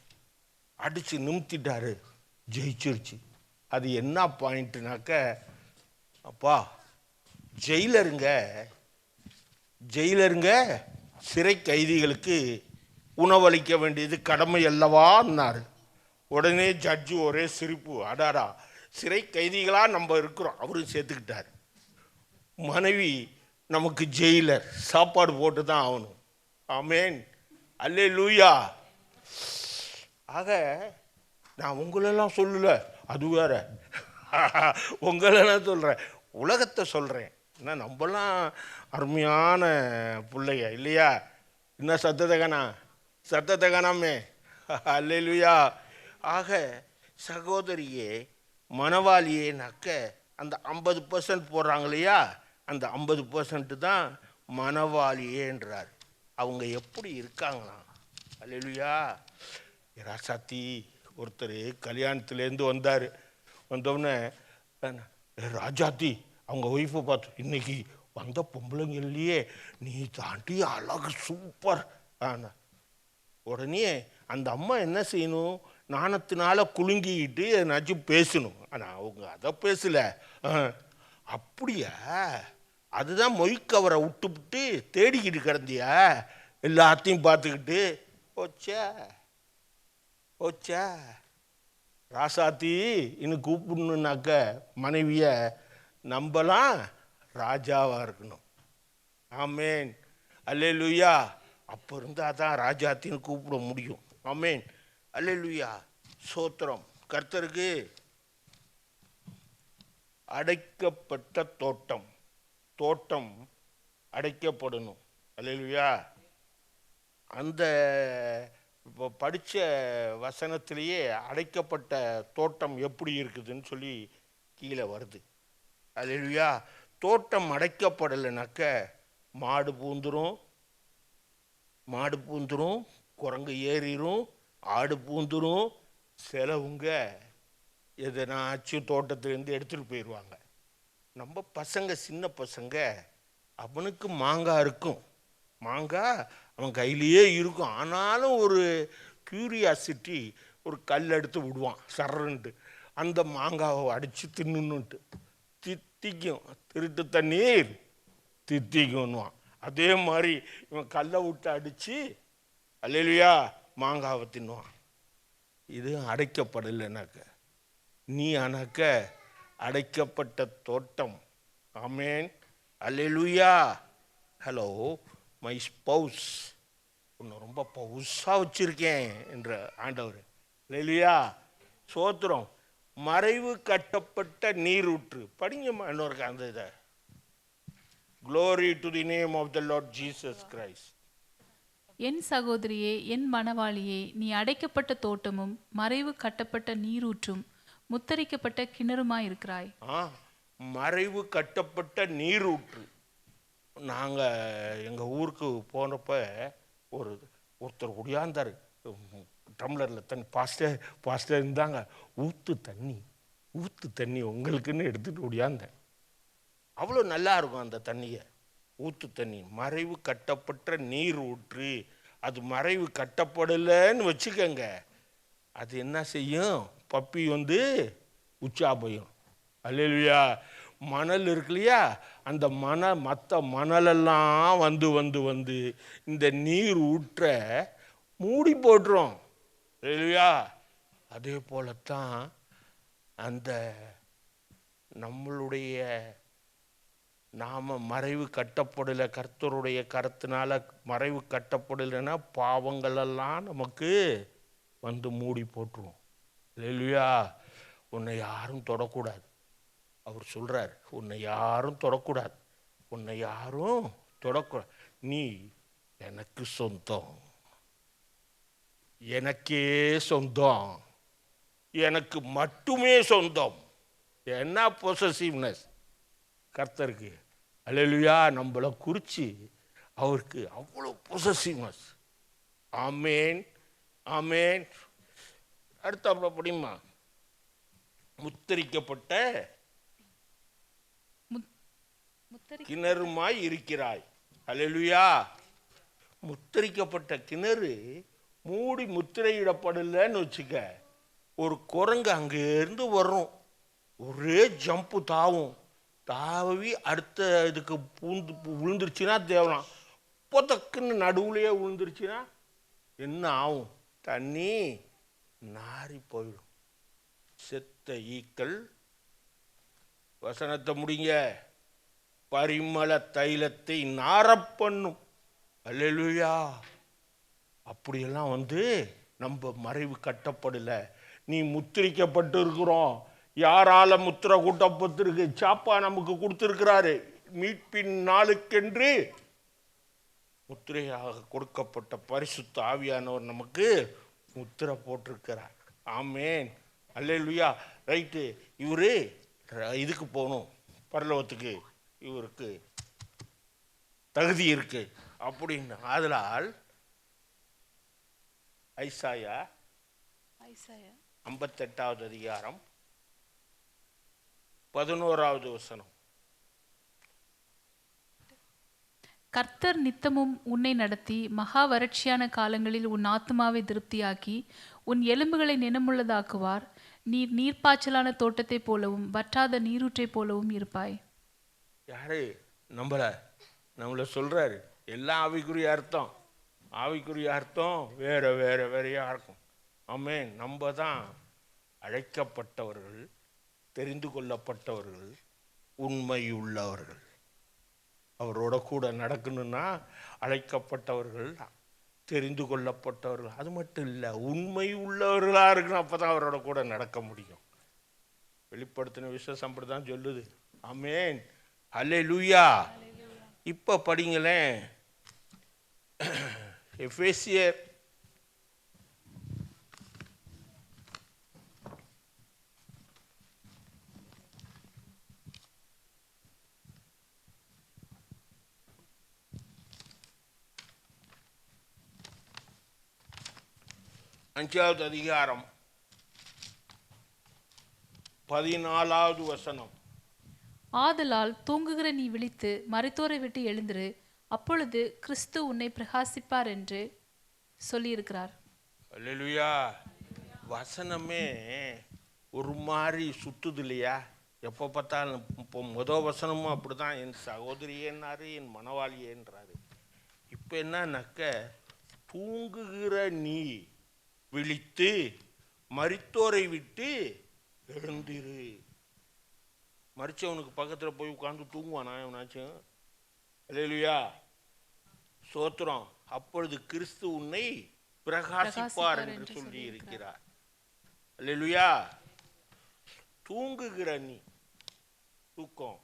அடித்து நிமித்திட்டாரு, ஜெயிச்சிருச்சு. அது என்ன பாயிண்ட்டுனாக்க, அப்பா ஜெயிலருங்க சிறை கைதிகளுக்கு உணவளிக்க வேண்டியது கடமை அல்லவான்னாரு. உடனே ஜட்ஜு ஒரே சிரிப்பு, அடாடா சிறை கைதிகளாக நம்ம இருக்கிறோம், அவரும் சேர்த்துக்கிட்டார். மனைவி நமக்கு ஜெயிலர், சாப்பாடு போட்டு தான் ஆகணும். ஆமேன், அல்லேலூயா. ஆக நான் உங்களெல்லாம் சொல்லல, அது வேற, உங்களெல்லாம் சொல்கிறேன், உலகத்தை சொல்கிறேன். ஏன்னா நம்மலாம் அருமையான பிள்ளைங்க இல்லையா? இன்னும் சத்தத்தை காணாமே, அல்லேலூயா. ஆக சகோதரியே மணவாளியேனாக்க அந்த 50% போடுறாங்க இல்லையா, அந்த 50% தான் மணவாளியேன்றார். அவங்க எப்படி இருக்காங்களா? அல்லேலூயா. ராசாத்தி ஒருத்தர் கல்யாணத்துலேருந்து வந்தார். வந்தோடனே ராஜாத்தி அவங்க ஒய்ஃபை பார்த்து, இன்னைக்கு வந்த பொம்பளைங்கள்லையே நீ தாண்டி அழகு சூப்பர் ஆனா. உடனே அந்த அம்மா என்ன செய்யணும், நாணத்தினால குலுங்கிக்கிட்டு என்னாச்சும் பேசணும். ஆனால் அவங்க அதை பேசலை. அப்படியா, அதுதான் மொய்க்கவரை விட்டுவிட்டு தேடிக்கிட்டு கிடந்தியா, எல்லாத்தையும் பார்த்துக்கிட்டு ஓச்சா ராசாத்தி இன்னும் கூப்பிடணுன்னாக்க மனைவியை நம்பலாம், ராஜாவாக இருக்கணும். ஆமேன், அல்லேலூயா. அப்போ இருந்தால் தான் ராஜாத்தின்னு கூப்பிட முடியும். ஆமேன், அல்லேலூயா. சோத்திரம் கர்த்தருக்கு. அடைக்கப்பட்ட தோட்டம் அடைக்கப்படணும். அல்லேலூயா. அந்த இப்போ படித்த வசனத்திலேயே அடைக்கப்பட்ட தோட்டம் எப்படி இருக்குதுன்னு சொல்லி கீழே வருது. அல்லேலூயா. தோட்டம் அடைக்கப்படலைனாக்க மாடு பூந்துரும், குரங்கு ஏறிடும், ஆடு பூந்துரும், சிலவுங்க எதனாச்சும் தோட்டத்திலேருந்து எடுத்துகிட்டு போயிடுவாங்க. நம்ம பசங்க, சின்ன பசங்க, அவனுக்கு மாங்காய் இருக்கும், மாங்காய் அவன் கையிலேயே இருக்கும். ஆனாலும் ஒரு க்யூரியாசிட்டி, ஒரு கல் எடுத்து விடுவான் சர்றன்ட்டு, அந்த மாங்காவை அடித்து தின்னுன்னுட்டு தித்திக்கும். திருட்டு தண்ணீர் தித்திக்கும்னுவான். அதே மாதிரி இவன் கல்லை விட்டு அடித்து அல்லேலூயா மாங்காவை தின்னுவான். இது அடைக்கப்படலைனாக்க நீ ஆனாக்க அடைக்கப்பட்ட தோட்டம். ஆமேன், அல்லேலூயா. ஹலோ மை ஸ்பௌஸ், உன்னை ரொம்ப பவுஸாக வச்சுருக்கேன் என்ற ஆண்டவர். அல்லேலூயா, சோத்திரம். மறைவு கட்டப்பட்ட நீரூற்று. படிங்கம்மா இன்னொரு அந்த இதை. Glory to the name of the Lord Jesus Christ. என் சகோதரியே, என் மணவாளியே, நீ அடைக்கப்பட்ட தோட்டமும் மறைவு கட்டப்பட்ட நீரூற்றும் முத்தரிக்கப்பட்ட கிணறுமாய் இருக்கிறாய். மறைவு கட்டப்பட்ட நீரூற்று. நாங்கள் எங்கள் ஊருக்கு போனப்ப ஒருத்தர் ஒடியாந்தார், டம்ளரில் தண்ணி, பாஸ்டர் இருந்தாங்க, ஊற்று தண்ணி உங்களுக்குன்னு எடுத்துகிட்டு ஒடியாந்தேன். அவ்வளோ நல்லா இருக்கும் அந்த தண்ணியை, ஊற்று தண்ணி. மறைவு கட்டப்பட்ட நீர் ஊற்று. அது மறைவு கட்டப்படலைன்னு வச்சுக்கோங்க, அது என்ன செய்யும், பப்பி உச்சாபயம். அல்லேலூயா. மணல் இருக்கு இல்லையா, அந்த மற்ற மணலெல்லாம் வந்து இந்த நீர் ஊற்ற மூடி போட்டுரும். அல்லேலூயா. அதே போலத்தான் அந்த நம்மளுடைய நாம மறைவு கட்டப்படலை, கர்த்தருடைய கரத்தினால மறைவு கட்டப்படலைன்னா பாவங்களெல்லாம் நமக்கு வந்து மூடி போட்டுரும். இல்லையா? உன்னை யாரும் தொடக்கூடாது. அவர் சொல்றார், உன்னை யாரும் தொடக்கூடாது, உன்னை யாரும் தொடக்கூடாது. நீ எனக்கு சொந்தம், எனக்கே சொந்தம், எனக்கு மட்டுமே சொந்தம். என்ன பொசசிவ்னஸ் கர்த்தருக்கு. அல்லேலூயா. நம்மளை குறித்து அவருக்கு அவ்வளோ பொசசிவ்னஸ். ஆமேன், ஆமேன். அடுத்த படிமா. முத்தரிக்கப்பட்ட கிணறுமாய் இருக்கிறாய். அல்லேலூயா. முத்தரிக்கப்பட்ட கிணறு மூடி முத்திரையிடப்படலைன்னு வச்சுக்க, ஒரு குரங்கு அங்கேருந்து வரும், ஒரே ஜம்பு தாவும், தாவி அடுத்த இதுக்கு பூந்து விழுந்துருச்சுன்னா தேவலாம், பொத்தக்குன்னு நடுவுலையே விழுந்துருச்சுன்னா என்ன ஆகும்? தண்ணி நாரி போயிடும். செத்த ஈக்கள், வசனத்தை முடிங்க, பரிமள தைலத்தை நாரப்பண்ணும். அல்லேலூயா. அப்படியெல்லாம் நம்ம மறைவு கட்டப்படல. நீ முத்திரிக்கப்பட்டு இருக்கிறோம். யாரால முத்திரை கூட்டப்பட்டிருக்கு? சாப்பா நமக்கு கொடுத்திருக்கிறாரு. மீட்பின் நாளுக்கென்று முத்திரையாக கொடுக்கப்பட்ட பரிசுத்த ஆவியானவர் நமக்கு முத்திரை போட்டிருக்கிறார். ஆமேன், அல்லேலூயா. ரைட்டு. இவரு இதுக்கு போகணும், பரலோகத்துக்கு இவருக்கு தகுதி இருக்கு அப்படின்னு. அதனால் ஐசாயா 58வது அதிகாரம் 11வது வசனம். கர்த்தர் நித்தமும் உன்னை நடத்தி மகா வறட்சியான காலங்களில் உன் ஆத்துமாவை திருப்தியாக்கி உன் எலும்புகளை நினமுள்ளதாக்குவார். நீர் நீர்ப்பாய்ச்சலான தோட்டத்தை போலவும் வற்றாத நீரூற்றை போலவும் இருப்பாய். யாரு? நம்மளை சொல்றாரு. எல்லாம் ஆவிக்குரிய அர்த்தம். ஆவிக்குரிய அர்த்தம் வேற வேற வேறையா இருக்கும். ஆமென். நம்ம தான் அழைக்கப்பட்டவர்கள், தெரிந்து கொள்ளப்பட்டவர்கள், உண்மையுள்ளவர்கள். அவரோட கூட நடக்கணும்னா அழைக்கப்பட்டவர்கள், தெரிந்து கொள்ளப்பட்டவர்கள். அது மட்டும் இல்லை, உண்மை உள்ளவர்களாக இருக்கணும். அப்போ தான் அவரோட கூட நடக்க முடியும். வெளிப்படுத்தின விசேஷம் அப்படி தான் சொல்லுது. ஆமென், அல்லேலூயா. இப்போ படிங்களேன், எபேசியர் 5வது அதிகாரம் 14வது வசனம். ஆதலால் தூங்குகிற நீ விழித்து மரித்தோரை விட்டு எழுந்திரு, அப்பொழுது கிறிஸ்து உன்னை பிரகாசிப்பார் என்று சொல்லியிருக்கிறார். அல்லேலூயா. வசனமே ஒரு மாதிரி சுத்துது இல்லையா? எப்போ பார்த்தாலும். இப்போ வசனமும் அப்படிதான், என் சகோதரியன்னாரு, என் மனவாளியேன்றாரு. இப்போ என்னன்னாக்க, தூங்குகிற நீ விழித்து மரித்தோரை விட்டு எழுந்திரு. மரிச்சவனுக்கு பக்கத்தில் போய் உட்காந்து தூங்குவானா எவனாச்சும்? அல்லேலூயா, சோத்திரம். அப்பொழுது கிறிஸ்து உன்னை பிரகாசிப்பார் என்று சொல்லி இருக்கிறார். அல்லேலூயா. தூங்குகிற நீ, தூக்கம்.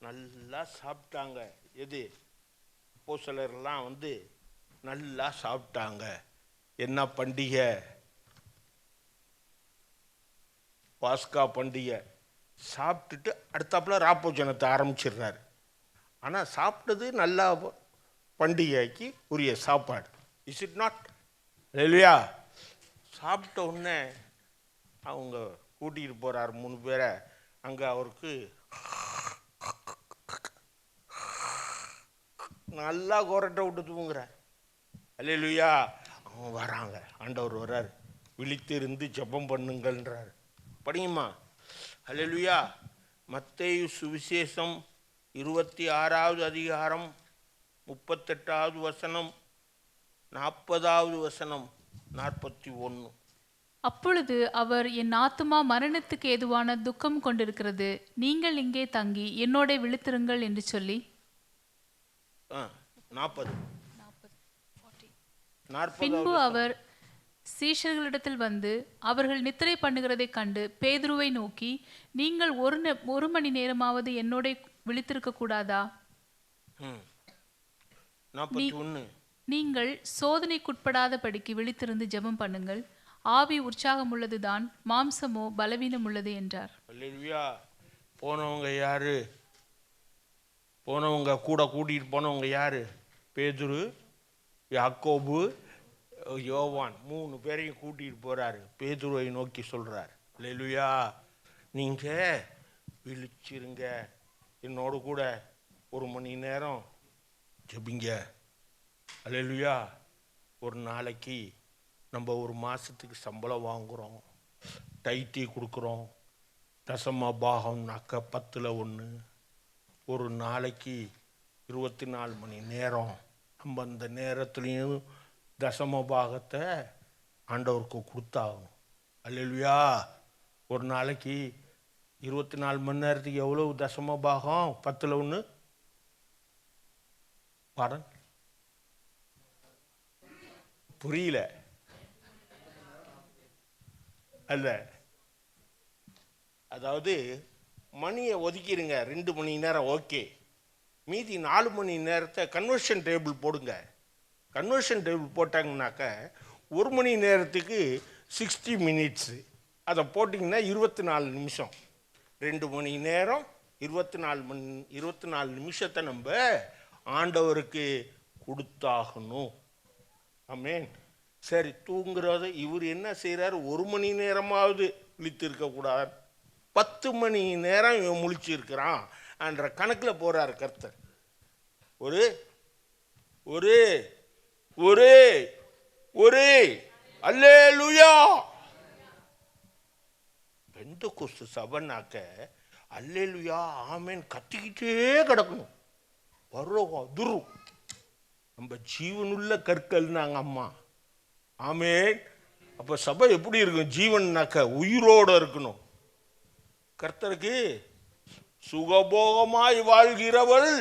நல்லா சாப்பிட்டாங்க. எது? அப்போஸ்தலர்லாம் நல்லா சாப்பிட்டாங்க. என்ன பண்டிகை? பாஸ்கா பண்டிகை. சாப்பிட்டுட்டு அடுத்தாப்புல ராப்போஜனத்தை ஆரம்பிச்சிடுறாரு. ஆனால் சாப்பிட்டது நல்லா பண்டிகைக்கு உரிய சாப்பாடு. Is it not? இல்லையா? சாப்பிட்ட உடனே அவங்க கூட்டிகிட்டு போகிறார் 3 பேரை. அங்கே அவருக்கு நல்லா கொரட்டை விட்டு தூங்குறார். அல்லேலூயா. அவங்க வராங்க, ஆண்டவர் வர்றார். விழித்திருந்து ஜெபம் பண்ணுங்கள்ன்றார். படிங்கம்மா. அல்லேலூயா. மத்தேயு சுவிசேஷம் 26வது அதிகாரம் 38வது வசனம், 40வது வசனம், 41. அப்பொழுது அவர், என் ஆத்துமா மரணத்துக்கு ஏதுவான துக்கம் கொண்டிருக்கிறது, நீங்கள் இங்கே தங்கி என்னோட விழித்திருங்கள் என்று சொல்லி 40 பின்பு அவர் சீஷர்களிடத்தில் வந்து அவர்கள் நித்திரை பண்ணுகிறதைக் கண்டு பேதுருவை நோக்கி, நீங்கள் ஒரு மணி நேரமாவது என்னோட விழித்திருக்க கூடாதா? 41 நீங்கள் சோதனைக்குட்படாதபடிக்கு விழித்திருந்து ஜெபம் பண்ணுங்கள். ஆவி உற்சாகம் உள்ளதுதான், மாம்சமோ பலவீனம் உள்ளது என்றார். அல்லேலூயா. போனவங்க யாரு? போனவங்க கூட கூட்டிகிட்டு போனவங்க யாரு? பேதுரு, யாக்கோபு, யோவான் 3 பேரையும் கூட்டிகிட்டு போகிறாரு. பேதுருவை நோக்கி சொல்கிறார், அல்லேலூயா, நீங்கள் விழிச்சிருங்க, என்னோடு கூட 1 மணி நேரம் ஜெபிங்க. அல்லேலூயா. ஒரு நாளைக்கு நம்ம 1 மாதத்துக்கு சம்பளம் வாங்குகிறோம், டைட்டி கொடுக்குறோம், தசம பாகம்னாக்க 10ல் 1. ஒரு நாளைக்கு 24 மணி நேரம் நம்ம அந்த நேரத்துலேயும் தசம பாகத்தை ஆண்டவருக்கு கொடுத்தாகணும். அல்லேலூயா. ஒரு நாளைக்கு 24 மணி நேரத்துக்கு எவ்வளவு தசம பாகம்? 10ல் 1. பாருங்க, புரியல அல்ல. அதாவது மணியை ஒதுக்கிடுங்க, 2 மணி நேரம் ஓகே, மீதி 4 மணி நேரத்தை கன்வர்ஷன் டேபிள் போடுங்க. கன்வர்ஷன் டேபிள் போட்டாங்கனாக்க 1 மணி நேரத்துக்கு 60 மினிட்ஸு, அதை போட்டிங்கன்னா 24 நிமிஷம். 2 மணி நேரம் 24 நிமிஷத்தை நம்ம ஆண்டவருக்கு கொடுத்தாகணும். ஆமென். சரி, தூங்குறது இவர் என்ன செய்கிறார்? 1 மணி நேரமாவது விழித்து இருக்கக்கூடாது, 10 மணி நேரம் இவன் முழிச்சு இருக்கிறான் என்ற கணக்கில் போகிறார் கர்த்தர். ஒரு ஒரு ஒரு ஒரு அல்லேலூயா. பெந்தெகோஸ்து சபைனாக்க அல்லேலூயா ஆமென் கத்திக்கிட்டே கிடக்கணும். பரலோகம் துரும். நம்ம ஜீவனுள்ள கற்கள்னாங்க அம்மா. ஆமென். அப்போ சபை எப்படி இருக்கும்? ஜீவன்னாக்க உயிரோடு இருக்கணும். கர்த்தருக்கு சுகபோகமாய் வாழ்கிறவள்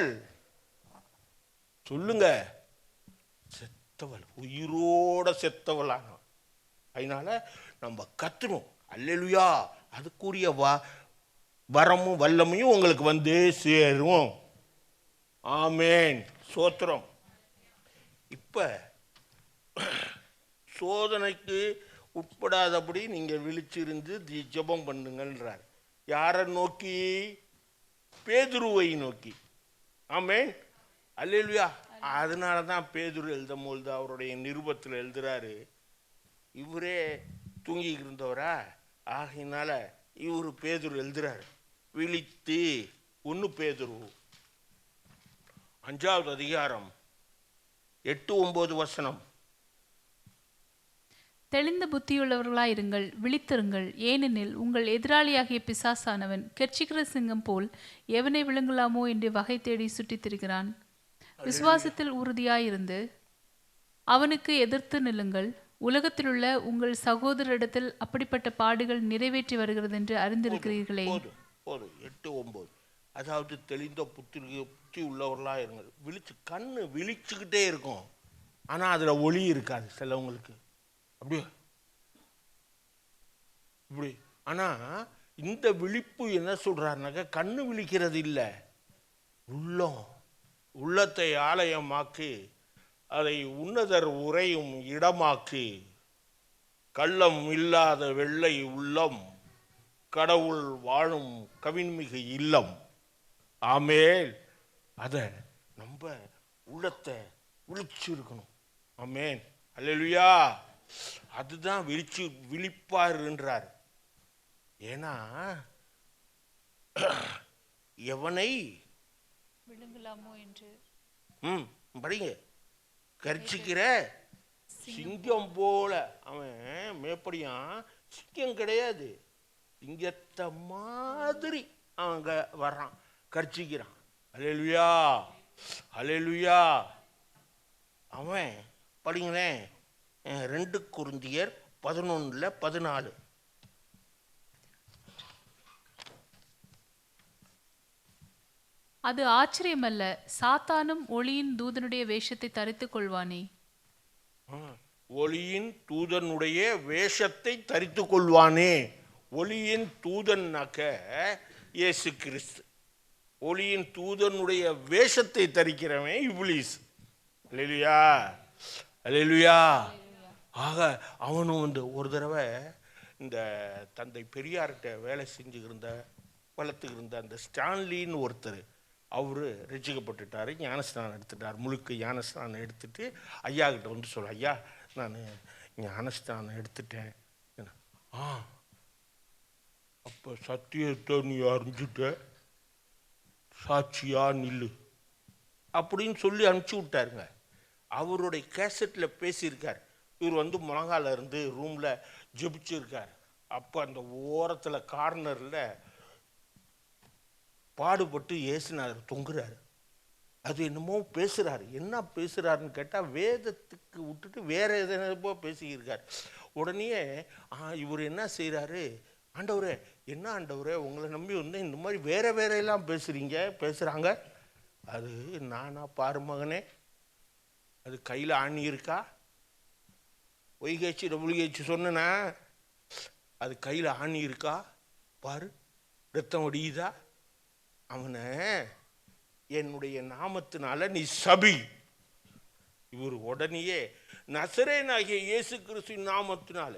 சொல்லுங்க, செத்தவள், உயிரோட செத்தவளான. அதனால நம்ம கத்தணும். அல்லேலூயா. அதுக்குரிய வரமும் வல்லமையும் உங்களுக்கு வந்து சேரும். ஆமென். சோத்திரம். இப்ப சோதனைக்கு உட்படாதபடி நீங்கள் விழிச்சிருந்து ஜெபம் பண்ணுங்கன்றார். யாரை நோக்கி? பேதுருவை நோக்கி. ஆமென். அல்லேலூயா. அதனால தான் பேதுரு எழுதும் பொழுது அவருடைய நிருபத்தில் எழுதுறாரு, இவரே தூங்கிட்டு இருந்தவரா, ஆகினால இவரு பேதுரு எழுதுறாரு, விழித்து. 1 பேதுரு 5வது அதிகாரம் 8-9 வசனம். தெளிந்த புத்தியுள்ளவர்களாயிருங்கள், விழித்திருங்கள். ஏனெனில் உங்கள் எதிராளியாகிய பிசாசானவன் கெர்ச்சிக்கிற சிங்கம் போல் எவனை விழுங்கலாமோ என்று வகை தேடி சுற்றித் திரிகிறான். விசுவாசத்தில் உறுதியாயிருந்து அவனுக்கு எதிர்த்து நில்லுங்கள். உலகத்திலுள்ள உங்கள் சகோதரரிடத்தில் அப்படிப்பட்ட பாடுகள் நிறைவேற்றி வருகிறது என்று அறிந்திருக்கிறீர்களே. போதும் போதும். 8-9. அதாவது தெளிந்த புத்தி உள்ளவர்களாக இருங்கள். கண்ணு விழிச்சுக்கிட்டே இருக்கும், ஆனால் அதில் ஒளி இருக்காது சிலவங்களுக்கு. அப்படியே இப்படி. ஆனால் இந்த விழிப்பு என்ன சொல்றாருனாக்க, கண்ணு விழிக்கிறது இல்லை, உள்ளத்தை ஆலயமாக்கி அதை உன்னதர் உரையும் இடமாக்கி கள்ளம் இல்லாத வெள்ளை உள்ளம் கடவுள் வாழும் கவின்மிகு இல்லம். ஆமேன். அதை நம்ம உள்ளத்தை விழிச்சிருக்கணும். ஆமேன். அல்லேலூயா. அதுதான் விழிப்பாருன்றார். ஏன்னா எவனை விழுங்கலாமோ என்று படிங்க, கர்ச்சிக்கிற சிங்கம் போல. அவன் மேப்படியான், சிங்கம் கிடையாது, சிங்கத்தை மாதிரி அவங்க வர்றான், கர்ச்சிக்கிறான். அல்லேலூயா அல்லேலூயா. அவன் படிங்களேன், 2 கொரிந்தியர் 11:14. அது ஆச்சரியமல்ல, சாத்தானும் ஒளியின் தூதனுடைய வேஷத்தை தரித்துக் கொள்வானே. ஒளியின் தூதனுடைய வேஷத்தை தரித்து கொள்வானே. ஒளியின் தூதன்னாக்க இயேசு கிறிஸ்து. ஒளியின் தூதனுடைய வேஷத்தை தரிக்கிறவன் இப்லீஸ். அல்லேலூயா, அல்லேலூயா. ஆக அவனும் ஒரு தடவை இந்த தந்தை பெரியார்கிட்ட வேலை செஞ்சுக்கிருந்த வளர்த்துக்கிருந்த அந்த ஸ்டான்லின்னு ஒருத்தர், அவரு ரசிக்கப்பட்டுட்டார், ஞானஸ்நானம் எடுத்துட்டார். முழுக்க ஞானஸ்நானம் எடுத்துட்டு ஐயா கிட்ட வந்து சொல்ல, ஐயா நான் ஞானஸ்நானம் எடுத்துட்டேன். அப்போ சத்தியத்தை நீ அறிஞ்சுட்ட, சாட்சியா நில்லு அப்படின்னு சொல்லி அனுப்பிச்சி விட்டாருங்க. அவருடைய கேசட்டில் பேசியிருக்கார். இவர் முழங்கால இருந்து ரூமில் ஜெபிச்சிருக்கார். அப்போ அந்த ஓரத்தில் கார்னரில் பாடுபட்டு இயேசுநாதர் தொங்குறாரு. அது என்னமோ பேசுகிறாரு. என்ன பேசுகிறாருன்னு கேட்டால் வேதத்துக்கு விட்டுட்டு வேற எதனப்போ பேசியிருக்கார். உடனே இவர் என்ன செய்கிறாரு, ஆண்டவரே என்ன ஆண்டவரே உங்களை நம்பி இந்த மாதிரி வேற எல்லாம் பேசுகிறாங்க. அது நானா பாரு மகனே, அது கையில் ஆணி இருக்கா? ஒய்கேச்சு டபுள்யூஹெச் சொன்னா அது கையில் ஆணி இருக்கா பாரு, ரத்தம் வடியுதா? அவனை என்னுடைய நாமத்தினால நீ சபி. இவர் உடனேயே நசரேனாகிய இயேசு கிறிஸ்துவின் நாமத்தினால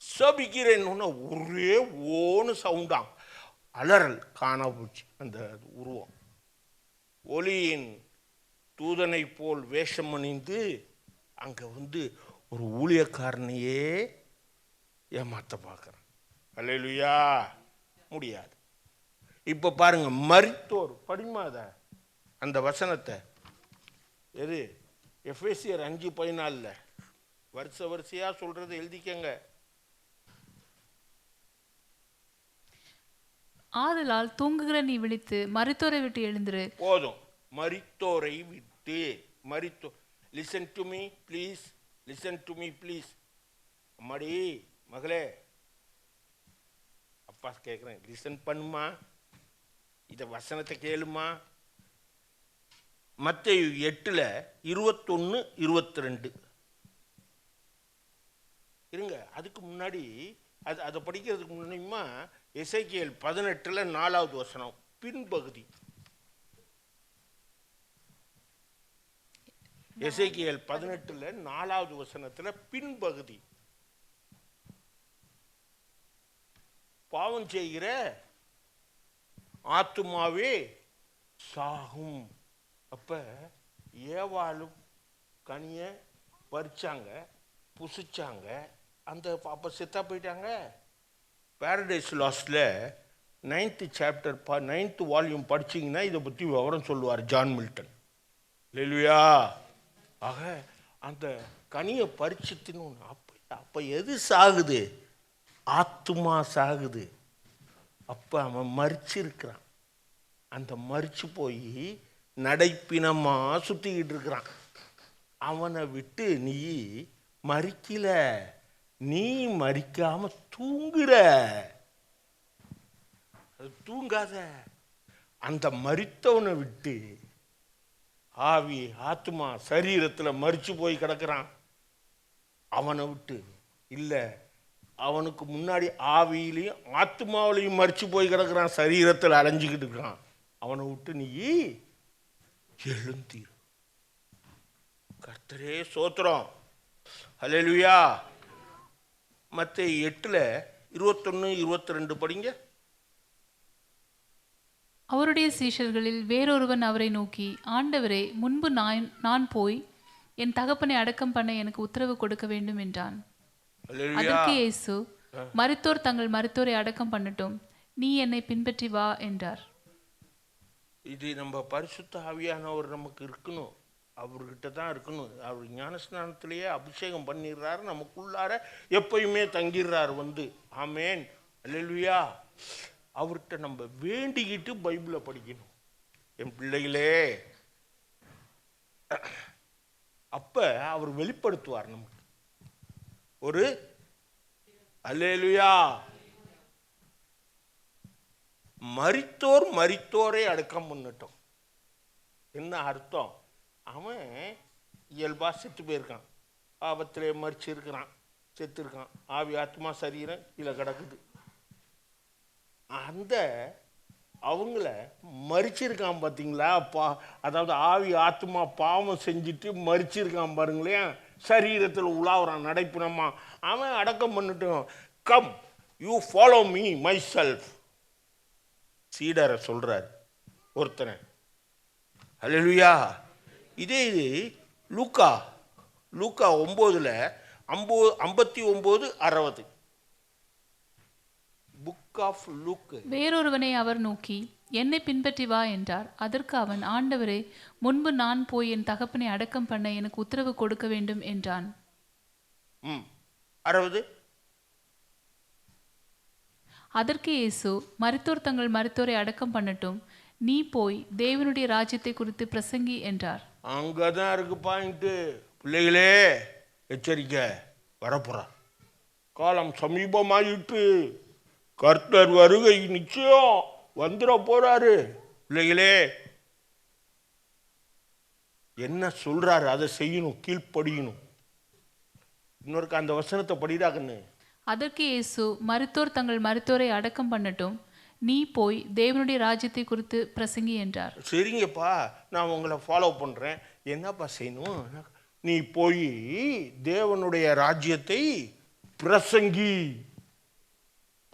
சபிக்கிறேன்னு ஒரே ஓன்னு சவுண்டாம், அலறல் காணா போச்சு அந்த உருவம். ஒளியின் தூதனை போல் வேஷம் அணிந்து அங்கே ஒரு ஊழியக்காரனையே ஏமாத்த பார்க்குறான். அல்லேலூயா. முடியாது. இப்போ பாருங்க, மரித்தோர் படிமாத அந்த வசனத்தை, எது எஃபேசியர் 5:14 வரிசையா சொல்றது எழுதிக்கங்க. ஆதலால் தூங்குகிற நீ விழித்து மரித்தோரை விட்டு எழுந்திரு. போதும், மரித்தோரை விட்டு. Listen to me please, listen to me please. அம்மாடி மகளே, அப்பா கேட்குறேன், லிசன் பண்ணுமா, இத வசனத்தை கேளுமா. மத்தேயு 8:21-22 இருங்க. அதுக்கு முன்னாடி அதை படிக்கிறதுக்கு முன்னாடிமா எசேக்கியேல் 18:4 வசனம் பின்பகுதி. எசேக்கியேல் 18:4 வசனத்துல பின்பகுதி. பாவம் செய்கிற ஆத்துமாவே சாகும். அப்ப ஏவாளும் கனிய பறிச்சாங்க, புசிச்சாங்க, அந்த அப்ப செத்தா போயிட்டாங்க. பாரடைஸ் லாஸ்ட்ல 9th சாப்டர் 9th வால்யூம் படிச்சிங்கன்னா இதை பற்றி விவரம் சொல்லுவார் ஜான் மில்டன். இல்லையா? ஆக அந்த கனியை பறிச்சு தின்னு. அப்ப எது சாகுது? ஆத்துமா சாகுது. அப்ப அவன் மரிச்சிருக்கிறான். அந்த மரிச்சு போய் நடைப்பினமா சுத்திக்கிட்டு இருக்கிறான். அவனை விட்டு நீ மரிக்கல, நீ மரிக்காம தூங்குற. தூங்காத. அந்த மரித்தவனை விட்டு ஆவி ஆத்மா சரீரத்தில் மரிச்சு போய் கிடக்கிறான். அவனை விட்டு இல்லை, அவனுக்கு முன்னாடி ஆவியிலையும் ஆத்மாவிலையும் மரிச்சு போய் கிடக்கிறான், சரீரத்தில் அலைஞ்சிக்கிட்டு இருக்கிறான். அவனை விட்டு நீ எழுந்தீர். கர்த்தரே சோத்திரம். ஹல்லேலூயா. மத்தேயு 8:21-22 படிங்க. அவருடைய சீஷர்களில் வேறொருவன் அவரை நோக்கி, ஆண்டவரே, முன்பு நான் போய் என் தகப்பனை அடக்கம் பண்ண எனக்கு உத்தரவு கொடுக்க வேண்டும் என்றான். அதற்கு இயேசு, மரித்தோர் தங்கள் மரித்தோரை அடக்கம் பண்ணட்டும், நீ என்னை பின்பற்றி வா என்றார். இது நம்ம பரிசுத்த ஆவியானவர் நமக்கு இருக்கணும், அவர்கிட்ட தான் இருக்கணும். அவர் ஞானஸ்நானத்திலேயே அபிஷேகம் பண்ணிடுறாரு, நமக்குள்ளார எப்பயுமே தங்கிடுறாரு ஆமேன். அல்லேலூயா. அவர்கிட்ட நம்ம வேண்டிக்கிட்டு பைபிளை படிக்கணும். என் பிள்ளைகளே, அப்ப அவர் வெளிப்படுத்துவார் நமக்கு. ஒரு அல்லேலூயா. மரித்தோர் மரித்தோரை அடக்கம் பண்ணட்டும். என்ன அர்த்தம்? அவன் இயல்பா செத்து போயிருக்கான், ஆபத்திலே மறிச்சிருக்கிறான், செத்து இருக்கான், ஆவி ஆத்மா சரீரம் கீழே கிடக்குது. அந்த அவங்கள மறிச்சிருக்கான் பார்த்தீங்களா? அதாவது ஆவி ஆத்மா பாவம் செஞ்சுட்டு மறிச்சிருக்கான் பாருங்களேன், சரீரத்தில் உலாவுறான் நடைப்பினமா. அவன் அடக்கம் பண்ணட்டும். Come you follow me myself. சீடரை சொல்றார் ஒருத்தனை. அல்லேலூயா. இதே இது லூக்கா 9:59-60 புக் ஆஃப் லூக். வேறொருவனை அவர் நோக்கி, என்னை பின்பற்றி வா என்றார். அதற்கு அவன், ஆண்டவரே, முன்பு நான் போய் என் தகப்பனை அடக்கம் பண்ண எனக்கு உத்தரவு கொடுக்க வேண்டும் என்றான். 60. அதற்கு இயேசு, மரித்தோர் தங்கள் மரித்தோரை அடக்கம் பண்ணட்டும், நீ போய் தேவனுடைய ராஜ்யத்தை குறித்து பிரசங்கி என்றார். அங்கதான் இருக்கு பாயிண்ட். பிள்ளைகளே, எச்சரிக்கை, வரப்போறா காலம் சமீபமாயிட்டு, கர்த்தர் வருகை நிச்சயம் வந்துட போறாரு. பிள்ளைகளே, என்ன சொல்றாரு அதை செய்யணும், கீழ்ப்படியணும். இன்னொருக்கு அந்த வசனத்தை படிடாக்கன்னு. அதற்கு இயேசு, மரித்தோர் தங்கள் மரித்தோரை அடக்கம் பண்ணட்டும், நீ போய் தேவனுடைய ராஜ்யத்தை குறித்து பிரசங்கி என்றார். சரிங்கப்பா, நான் உங்களை ஃபாலோ பண்றேன். என்னப்பா செய்யணும்? நீ போய் தேவனுடைய ராஜ்யத்தை பிரசங்கி.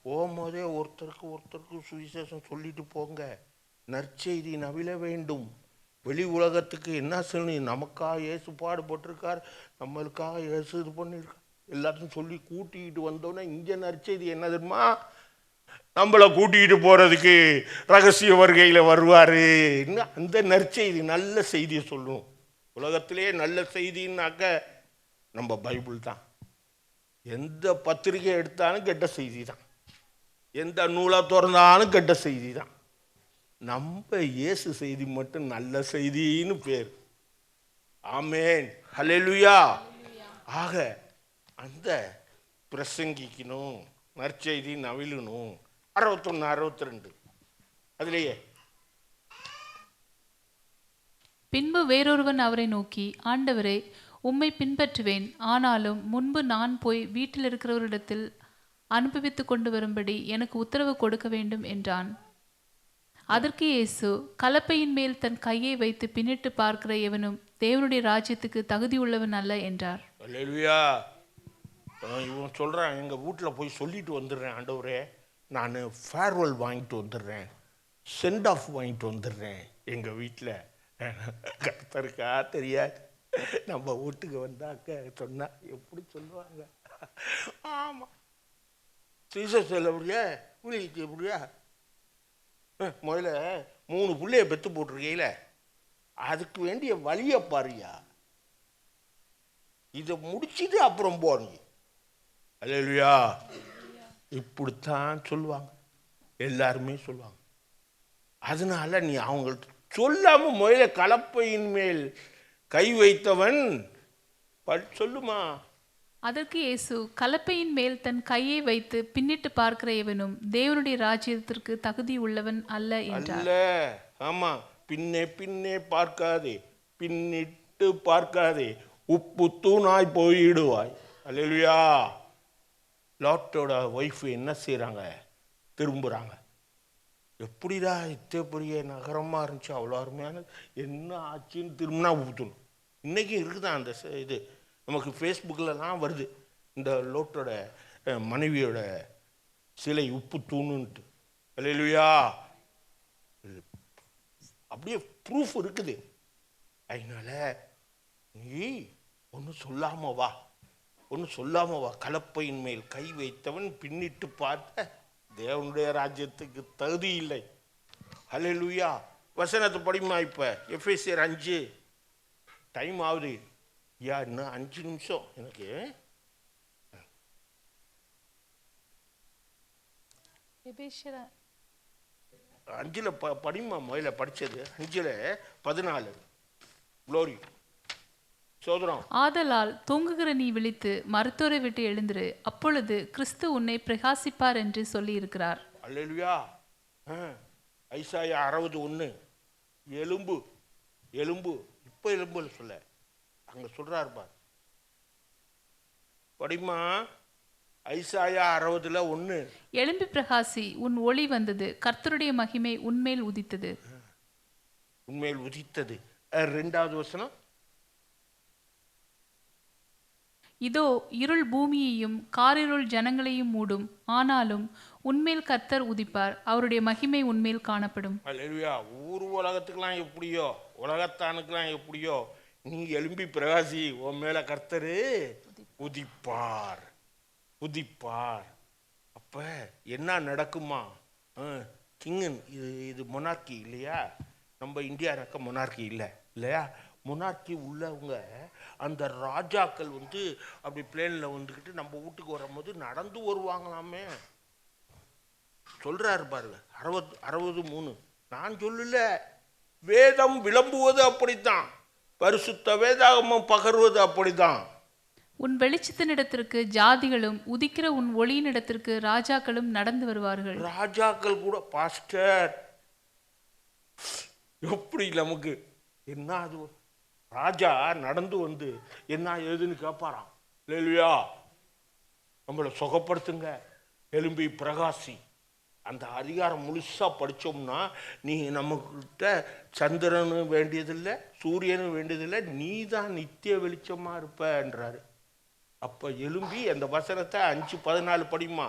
போகும்போதே ஒருத்தருக்கு சுவிசேஷம் சொல்லிட்டு போங்க. நற்செய்தி நவில வேண்டும். வெளி உலகத்துக்கு என்ன சொல்லணும்? நமக்காக இயேசு பாடுபட்டிருக்கார், நம்மளுக்காக இயேசு இது பண்ணியிருக்கார், எல்லாத்தையும் சொல்லி கூட்டிகிட்டு வந்தோன்னே இங்கே நற்செய்தி என்ன தெரியுமா? நம்மளை கூட்டிகிட்டு போகிறதுக்கு ரகசிய வருகையில் வருவார். அந்த நற்செய்தி, நல்ல செய்தியை சொல்லணும். உலகத்திலே நல்ல செய்தின்னாக்க நம்ம பைபிள் தான். எந்த பத்திரிகை எடுத்தாலும் கெட்ட செய்தி தான், எந்த நூலை திறந்தாலும் கெட்ட செய்தி தான். நம்ம இயேசு செய்தி மட்டும் நல்ல செய்தின்னு பேர். ஆமேன், ஹல்லேலூயா. ஆக அந்த பிரசங்கிக்கணும், நற்செய்தி நவிழணும். 61, 62 அதுலேயே. பின்பு வேறொருவன் அவரை நோக்கி, ஆண்டவரே, உம்மை பின்பற்றுவேன், ஆனாலும் முன்பு நான் போய் வீட்டில் இருக்கிறவரிடத்தில் அனுபவித்து கொண்டு வரும்படி எனக்கு உத்தரவு கொடுக்க வேண்டும் என்றான். அதற்கு இயேசு, கலப்பையின் மேல் தன் கையை வைத்து பின்னிட்டு பார்க்கிற எவனும் தேவனுடைய ராஜ்யத்துக்கு தகுதி உள்ளவன் அல்ல என்றார். அல்லேலூயா. இவன் சொல்கிறான், எங்கள் வீட்டில் போய் சொல்லிட்டு வந்துடுறேன், ஆண்டவரே, நான் ஃபேர்வெல் வாங்கிட்டு வந்துடுறேன், சென்ட் ஆஃப் வாங்கிட்டு வந்துடுறேன் எங்கள் வீட்டில். கர்த்தருக்கா தெரியாது, நம்ம வீட்டுக்கு வந்தாக்க சொன்னா எப்படி சொல்லுவாங்க. ஆமாம், சீசர் செல்லபடியா புள்ளிக்கு எப்படியா முதல்ல 3 பிள்ளைய பெற்று போட்டிருக்கையில அதுக்கு வேண்டிய வழியை பாருயா, இதை முடிச்சுட்டு அப்புறம் போறீங்க. அல்லேலூயா. இப்படித்தான் சொல்லுவாங்க, எல்லாருமே சொல்லுவாங்க. அதனால நீ அவங்கள்ட்ட சொல்லாம முதல்ல கலப்பையின் மேல் கை வைத்தவன் சொல்லுமா. அதற்கு இயேசு, கலப்பையின் மேல் தன் கையை வைத்து பின்னிட்டு பார்க்கிற எவனும் தேவனுடைய ராஜ்யத்திற்கு தகுதி உள்ளவன் அல்ல என்றார். ஆமா, பின்னே பின்னே பார்க்காதே, பின்னிட்டு பார்க்காதே, உப்பு தூணாய் போயிடுவாய். அல்லேலூயா. லாட்டோட ஒய்ஃப் என்ன செய்கிறாங்க? திரும்புகிறாங்க. எப்படிடா இத்தே பெரிய நகரமாக இருந்துச்சு, அவ்வளோ அருமையானது, என்ன ஆச்சுன்னு திரும்பினா ஊற்றணும். இன்றைக்கும் இருக்குதான் அந்த இது, நமக்கு ஃபேஸ்புக்கிலலாம் வருது, இந்த லோட்டோட மனைவியோட சிலை உப்பு தூணுன்ட்டு. அல்லேலூயா. அப்படியே ப்ரூஃப் இருக்குது. அதனால நீ ஒன்றும் சொல்லாமல் வா, கலப்பையின் மேல் கை வைத்தவன் பின்னிட்டு பார்த்த தேவனுடைய ராஜ்யத்துக்கு தகுதி இல்லை. அல்லேலூயா. வசனத்தை படிமா. இப்போ எஃபேசியர் 5 டைம் ஆகுது. இன்னும் 5 நிமிஷம் எனக்கு. அஞ்சில் படிமா, முதல்ல படித்தது 5:14 க்ளோரி. சோதரம். ஆதலால் தூங்குகிற நீ விழித்து மருத்துவரை விட்டு எழுந்திரு, அப்பொழுது கிறிஸ்து உன்னை பிரகாசிப்பார் என்று சொல்லி இருக்கிறார். அல்லேலூயா. ஐசாயா 61 எலும்பு எலும்பு இப்போ எலும்புன்னு சொல்ல அங்க சொல்றாரு பார். படிமா ஐசாயா 60:1. எழும்பி பிரகாசி, உன் ஒளி வந்தது, கர்த்தருடைய மகிமை உன்மேல் உதித்தது. உன்மேல் உதித்தது. 2வது வசனம். இதோ இருள் பூமியையும் காரிருள் ஜனங்களையும் மூடும், ஆனாலும் உன்மேல் கர்த்தர் உதிப்பார், அவருடைய மகிமை உன்மேல் காணப்படும். அல்லேலூயா. ஊர் உலகத்துக்கெல்லாம் எப்படியோ, உலகத்தானுக்கெல்லாம் எப்படியோ, நீ எழும்பி பிரகாசி, உன் மேல கர்த்தரு உதிப்பார் உதிப்பார். அப்ப என்ன நடக்குமா? கிங்கன் இது மொனார்கி இல்லையா? நம்ம இந்தியா இருக்க மொனார்கி இல்லை இல்லையா? மொனார்கி உள்ளவங்க அந்த ராஜாக்கள் அப்படி பிளேனில் வந்துக்கிட்டு நம்ம வீட்டுக்கு வரும்போது நடந்து வருவாங்களாமே. சொல்றாரு பாருங்க 63. நான் சொல்லல, வேதம் விளம்புவது அப்படித்தான், பரிசுத்த வேதாகமம் பகர்வது அப்படித்தான். உன் வெளிச்சத்தினிடத்திற்கு ஜாதிகளும் உதிக்கிற உன் ஒளியினிடத்திற்கு ராஜாக்களும் நடந்து வருவார்கள். ராஜாக்கள் கூட பாஸ்டர் எப்படி நமக்கு என்ன அது ராஜா நடந்து வந்து என்ன ஏதுன்னு கேட்பாராம். இல்லையா? நம்மளை சுகப்படுத்துங்க, எலும்பி பிரகாசி. அந்த அதிகாரம் முழுசா படித்தோம்னா நீ நம்மக்கிட்ட சந்திரனு வேண்டியதில்லை, சூரியனும் வேண்டியதில்லை, நீ தான் நித்திய வெளிச்சமா இருப்பன்றாரு. அப்ப எலும்பி அந்த வசனத்தை 5:14 படிமா.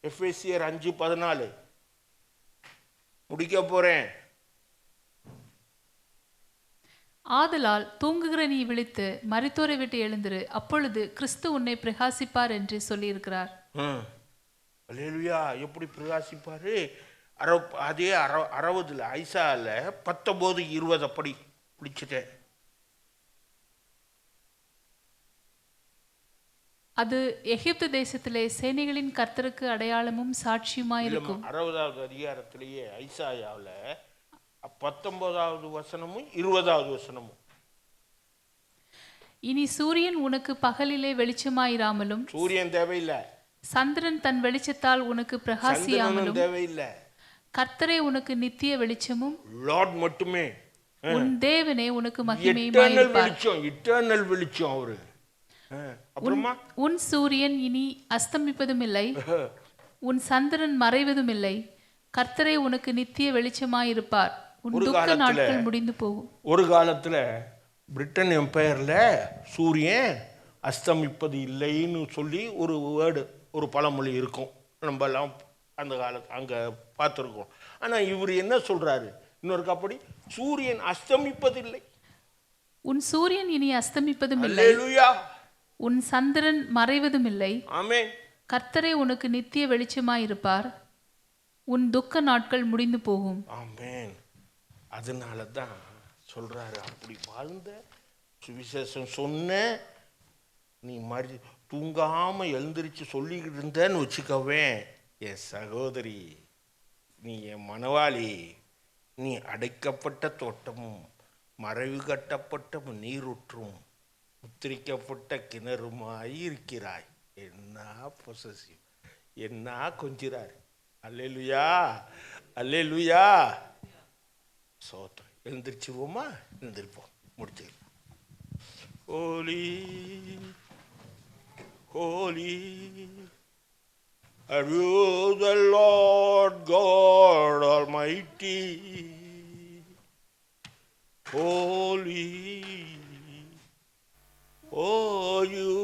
எபேசியர் 5:14 முடிக்க போறேன். ஆதலால் தூங்குகிற நீ விழித்து மரித்தோரை விட்டு எழுந்திரு, அப்பொழுது கிறிஸ்து உன்னை பிரகாசிப்பார் என்று சொல்லியிருக்கிறார். அல்லேலூயா. எப்படி பிரகாசிப்பாரு? அதே 60 ஐசால 19:20 அப்படி பிடிச்சிட்டேன். அது எகிப்து தேசத்திலே சேனைகளின் கர்த்தருக்கு அடையாளமும் சாட்சியுமாய் இருக்கும். 60வது அதிகாரத்திலேயே ஐசாயாவில் 19வது வசனமும் 20வது வசனமும். இனி சூரியன் உனக்கு பகலிலே வெளிச்சமாயிராமலும், சூரியன் தேவையில்லை, சந்திரன் தன் வெளிச்சத்தால் உனக்கு பிரகாசியாமலும் தேவையில்லை, கர்த்தரே உனக்கு நித்திய வெளிச்சமும், லார்ட் மட்டுமே, உன் தேவனே உனக்கு மகிமையுமாயிருப்பார். இட்டர்னல் வெளிச்சம் அவரு. அப்புறமா உன் சூரியன் இனி அஸ்தமிப்பதும் இல்லை, உன் சந்திரன் மறைவதும் இல்லை, கர்த்தரே உனக்கு நித்திய வெளிச்சமாயிருப்பார், உன் துக்க நாட்கள் முடிந்து போகும். ஒரு காலத்துல பிரிட்டன் எம்பையர்ல சூரியன் அஸ்தமிப்பது இல்லைன்னு சொல்லி ஒரு வேர்டு, ஒரு பழமொழி இருக்கும். நம்ம எல்லாம் அந்த காலத்து அங்க பார்த்துருக்கோம். ஆனா இவர் என்ன சொல்றாரு இன்னொரு அப்படி, சூரியன் அஸ்தமிப்பதில்லை, உன் சூரியன் இனி அஸ்தமிப்பதும் இல்லை, உன் சந்திரன் மறைவதும் இல்லை, ஆமென், கர்த்தரே உனக்கு நித்திய வெளிச்சமாயிருப்பார், உன் துக்க நாட்கள் முடிந்து போகும். ஆமென். அதனால தான் சொல்றாரு, அப்படி வாழ்ந்த சுவிசேஷம் சொன்ன நீ மறி தூங்காம எழுந்திரிச்சு சொல்லிக்கிட்டு இருந்தேன்னு வச்சுக்கவேன், என் சகோதரி, நீ என் மனவாளி, நீ அடைக்கப்பட்ட தோட்டமும் மறைவு கட்டப்பட்ட நீரூற்றும் முத்திரிக்கப்பட்ட கிணறுமாய் இருக்கிறாய். என்ன பொசசிவ், என்ன கொஞ்சிறார். அல்லேலூயா, அல்லேலூயா. சோத்திரம். எழுந்திரிச்சிருவோமா? எழுந்திருப்போம், முடிச்சுக்கலாம். Holy, holy, are you the Lord God Almighty? Holy, oh, you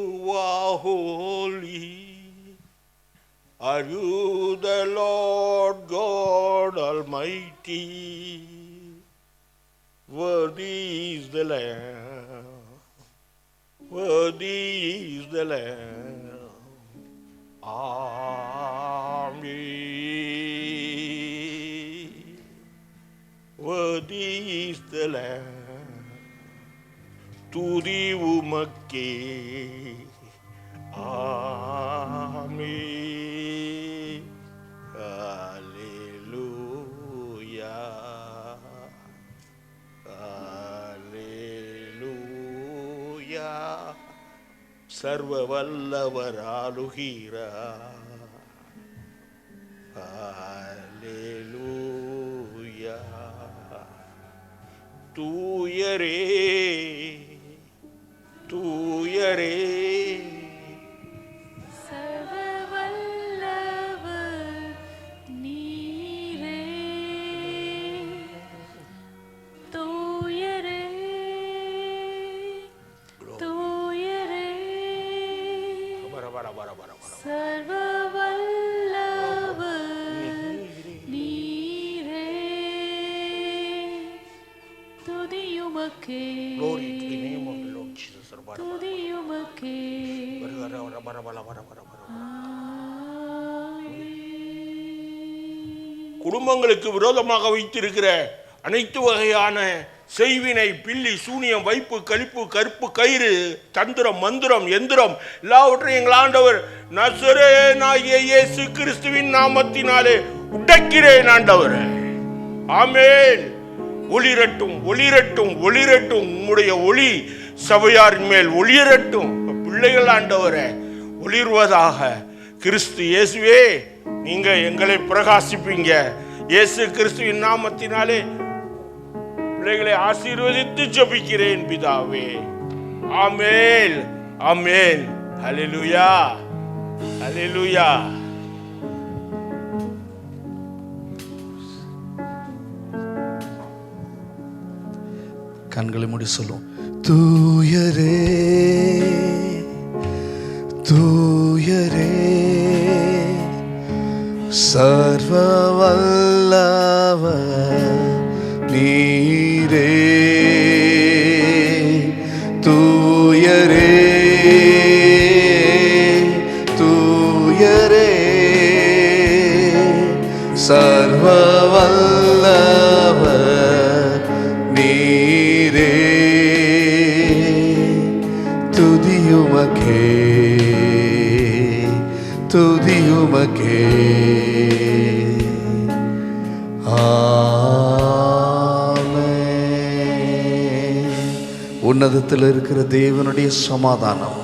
are holy. Are you the Lord God Almighty? Worthy is the Lamb, worthy is the Lamb. Amen. Worthy is the Lamb. துதி உமக்கே. Amen. Hallelujah. Hallelujah. சர்வ வல்லவர் ஆளுகிறார். அல்லேலூயா. தூயரே தூயரே Glory to the name of the Lord Jesus. குடும்பங்களுக்கு விரோதமாக வைத்திருக்கிற அனைத்து வகையான செய்வினை, பில்லி, சூனியம், வைப்பு, கலிப்பு, கருப்பு கயிறு, தந்திரம், மந்திரம், எந்திரம் எல்லாவற்றையும் எங்கள் ஆண்டவர் நசரேயனாகிய இயேசு கிறிஸ்துவின் நாமத்தினாலே உடைக்கிறேன் ஆண்டவரே. ஆமென். ஒளிரட்டும் ஒளிரட்டும் ஒளிரட்டும். உம்முடைய ஒளி சபையாரின் மேல் ஒளிரட்டும். பிள்ளைகள் ஆண்டவரே ஒளிர்வதாக. கிறிஸ்து இயேசுவே நீங்க எங்களை பிரகாசிப்பீங்க. இயேசு கிறிஸ்துவின் நாமத்தினாலே பிள்ளைகளை ஆசீர்வதித்து ஜெபிக்கிறேன் பிதாவே. ஆமென் ஆமென். ஹல்லேலூயா ஹல்லேலூயா. கண்களை மூடி சொல்லும். தூயரே தூயரே சர்வ வல்லவர் நீரே. தூயரே தூயரே சர்வ வல்லவர் நீரே. துதியுமக்கே துதியுமக்கே. உன்னதத்தில் இருக்கிற தேவனுடைய சமாதானம்,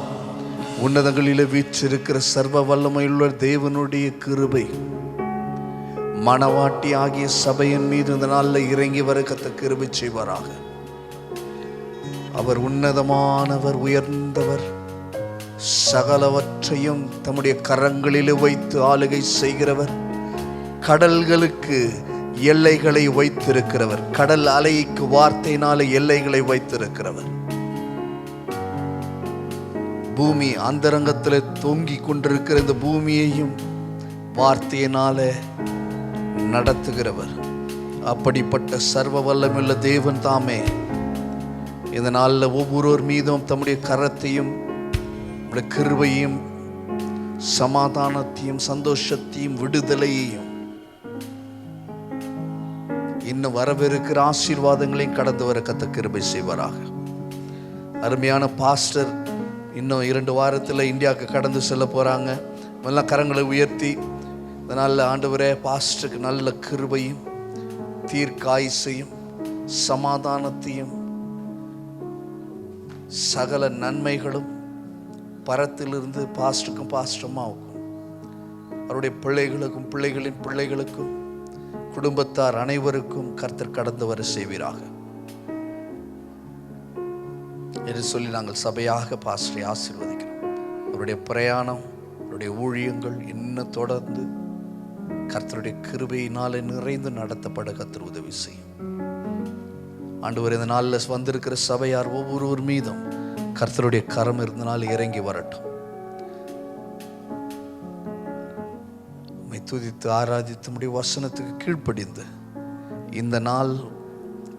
உன்னதங்களில் வீற்றிருக்கிற சர்வ வல்லமையுள்ள தேவனுடைய கிருபை மணவாட்டி ஆகிய சபையின் மீது இந்த நாளில் இறங்கி வர கர்த்தர் கிருபை செய்வாராக. அவர் உன்னதமானவர், உயர்ந்தவர், சகலவற்றையும் தம்முடைய கரங்களில் வைத்து ஆளுகை செய்கிறவர், கடல்களுக்கு எல்லைகளை வைத்திருக்கிறவர், கடல் அலைக்கு வார்த்தையினால எல்லைகளை வைத்திருக்கிறவர், பூமி அந்தரங்கத்தில் தொங்கி கொண்டிருக்கிற இந்த பூமியையும் வார்த்தையினால நடத்துகிறவர். அப்படிப்பட்ட சர்வ வல்லமையுள்ள தேவன் தாமே இந்த நாளில் ஒவ்வொருவர் மீதும் தம்முடைய கரத்தையும் கிருபையும் சமாதானத்தையும் சந்தோஷத்தையும் விடுதலையையும் இன்னும் வரவிருக்கிற ஆசீர்வாதங்களையும் கடந்து வர கர்த்தர் கிருபை செய்வாராக. அருமையான பாஸ்டர் இன்னும் 2 வாரத்தில் இந்தியாவுக்கு கடந்து செல்ல போகிறாங்க. எல்லாம் கரங்களை உயர்த்தி இதனால் ஆண்டவரே பாஸ்டருக்கு நல்ல கிருபையும் தீர்க்காயுசையும் சமாதானத்தையும் சகல நன்மைகளும் பரத்திலிருந்து பாஸ்டருக்கும் பாஸ்டமாவுக்கும் அவருடைய பிள்ளைகளுக்கும் பிள்ளைகளின் பிள்ளைகளுக்கும் குடும்பத்தார் அனைவருக்கும் கர்த்தர் கடந்து வர செய்வீராக என்று சொல்லி நாங்கள் சபையாக பாஸ்டரை ஆசீர்வதிக்கிறோம். அவருடைய பிரயாணம், அவருடைய ஊழியங்கள் இன்னும் தொடர்ந்து கர்த்தருடைய கிருபையினாலே நிறைந்து நடத்தப்பட கர்த்தர் உதவி செய்யும். ஆண்டவர் இந்த நாளில் வந்திருக்கிற சபையார் ஒவ்வொருவர் மீதும் கர்த்தருடைய கரம் இருந்தனால் இறங்கி வரட்டும். துதித்து ஆராதித்து நம்முடைய வசனத்துக்கு கீழ்ப்படிந்து இந்த நாள்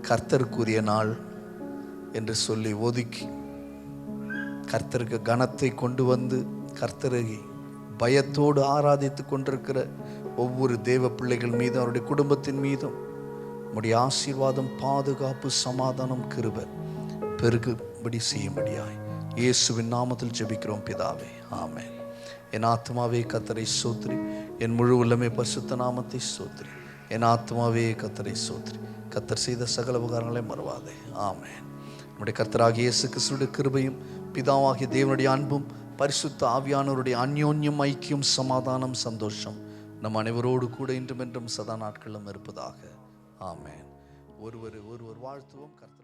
கர்த்தருக்குரிய நாள் என்று சொல்லி ஒதுக்கி கர்த்தருக்கு கனத்தை கொண்டு வந்து கர்த்தரை பயத்தோடு ஆராதித்து கொண்டிருக்கிற ஒவ்வொரு தேவ பிள்ளைகள் மீதும் அவருடைய குடும்பத்தின் மீதும் நம்முடைய ஆசீர்வாதம், பாதுகாப்பு, சமாதானம், கிருபை பெருகும்படி செய்யும்படியாய் இயேசுவின் நாமத்தில் ஜெபிக்கிறோம் பிதாவே, ஆமென். என் ஆத்மாவே கர்த்தரை ஸ்தோத்திரி, என் முழு உள்ளமே பரிசுத்த நாமத்தை ஸ்தோத்திரி. என் ஆத்மாவே கர்த்தரை ஸ்தோத்திரி, கர்த்தர் செய்த சகல உபகாரங்களை மறவாதே, ஆமென். நம்முடைய கர்த்தராகிய இயேசு கிறிஸ்துவின் கிருபையும் பிதாவாகிய தேவனுடைய அன்பும் பரிசுத்த ஆவியானவருடைய அந்யோன்யம், ஐக்கியம், சமாதானம், சந்தோஷம் நம் அனைவரோடு கூட இன்றும் என்றும் சதா நாட்களும் இருப்பதாக. ஆமென். ஒருவர் வாழ்த்துவோம். கர்த்தர்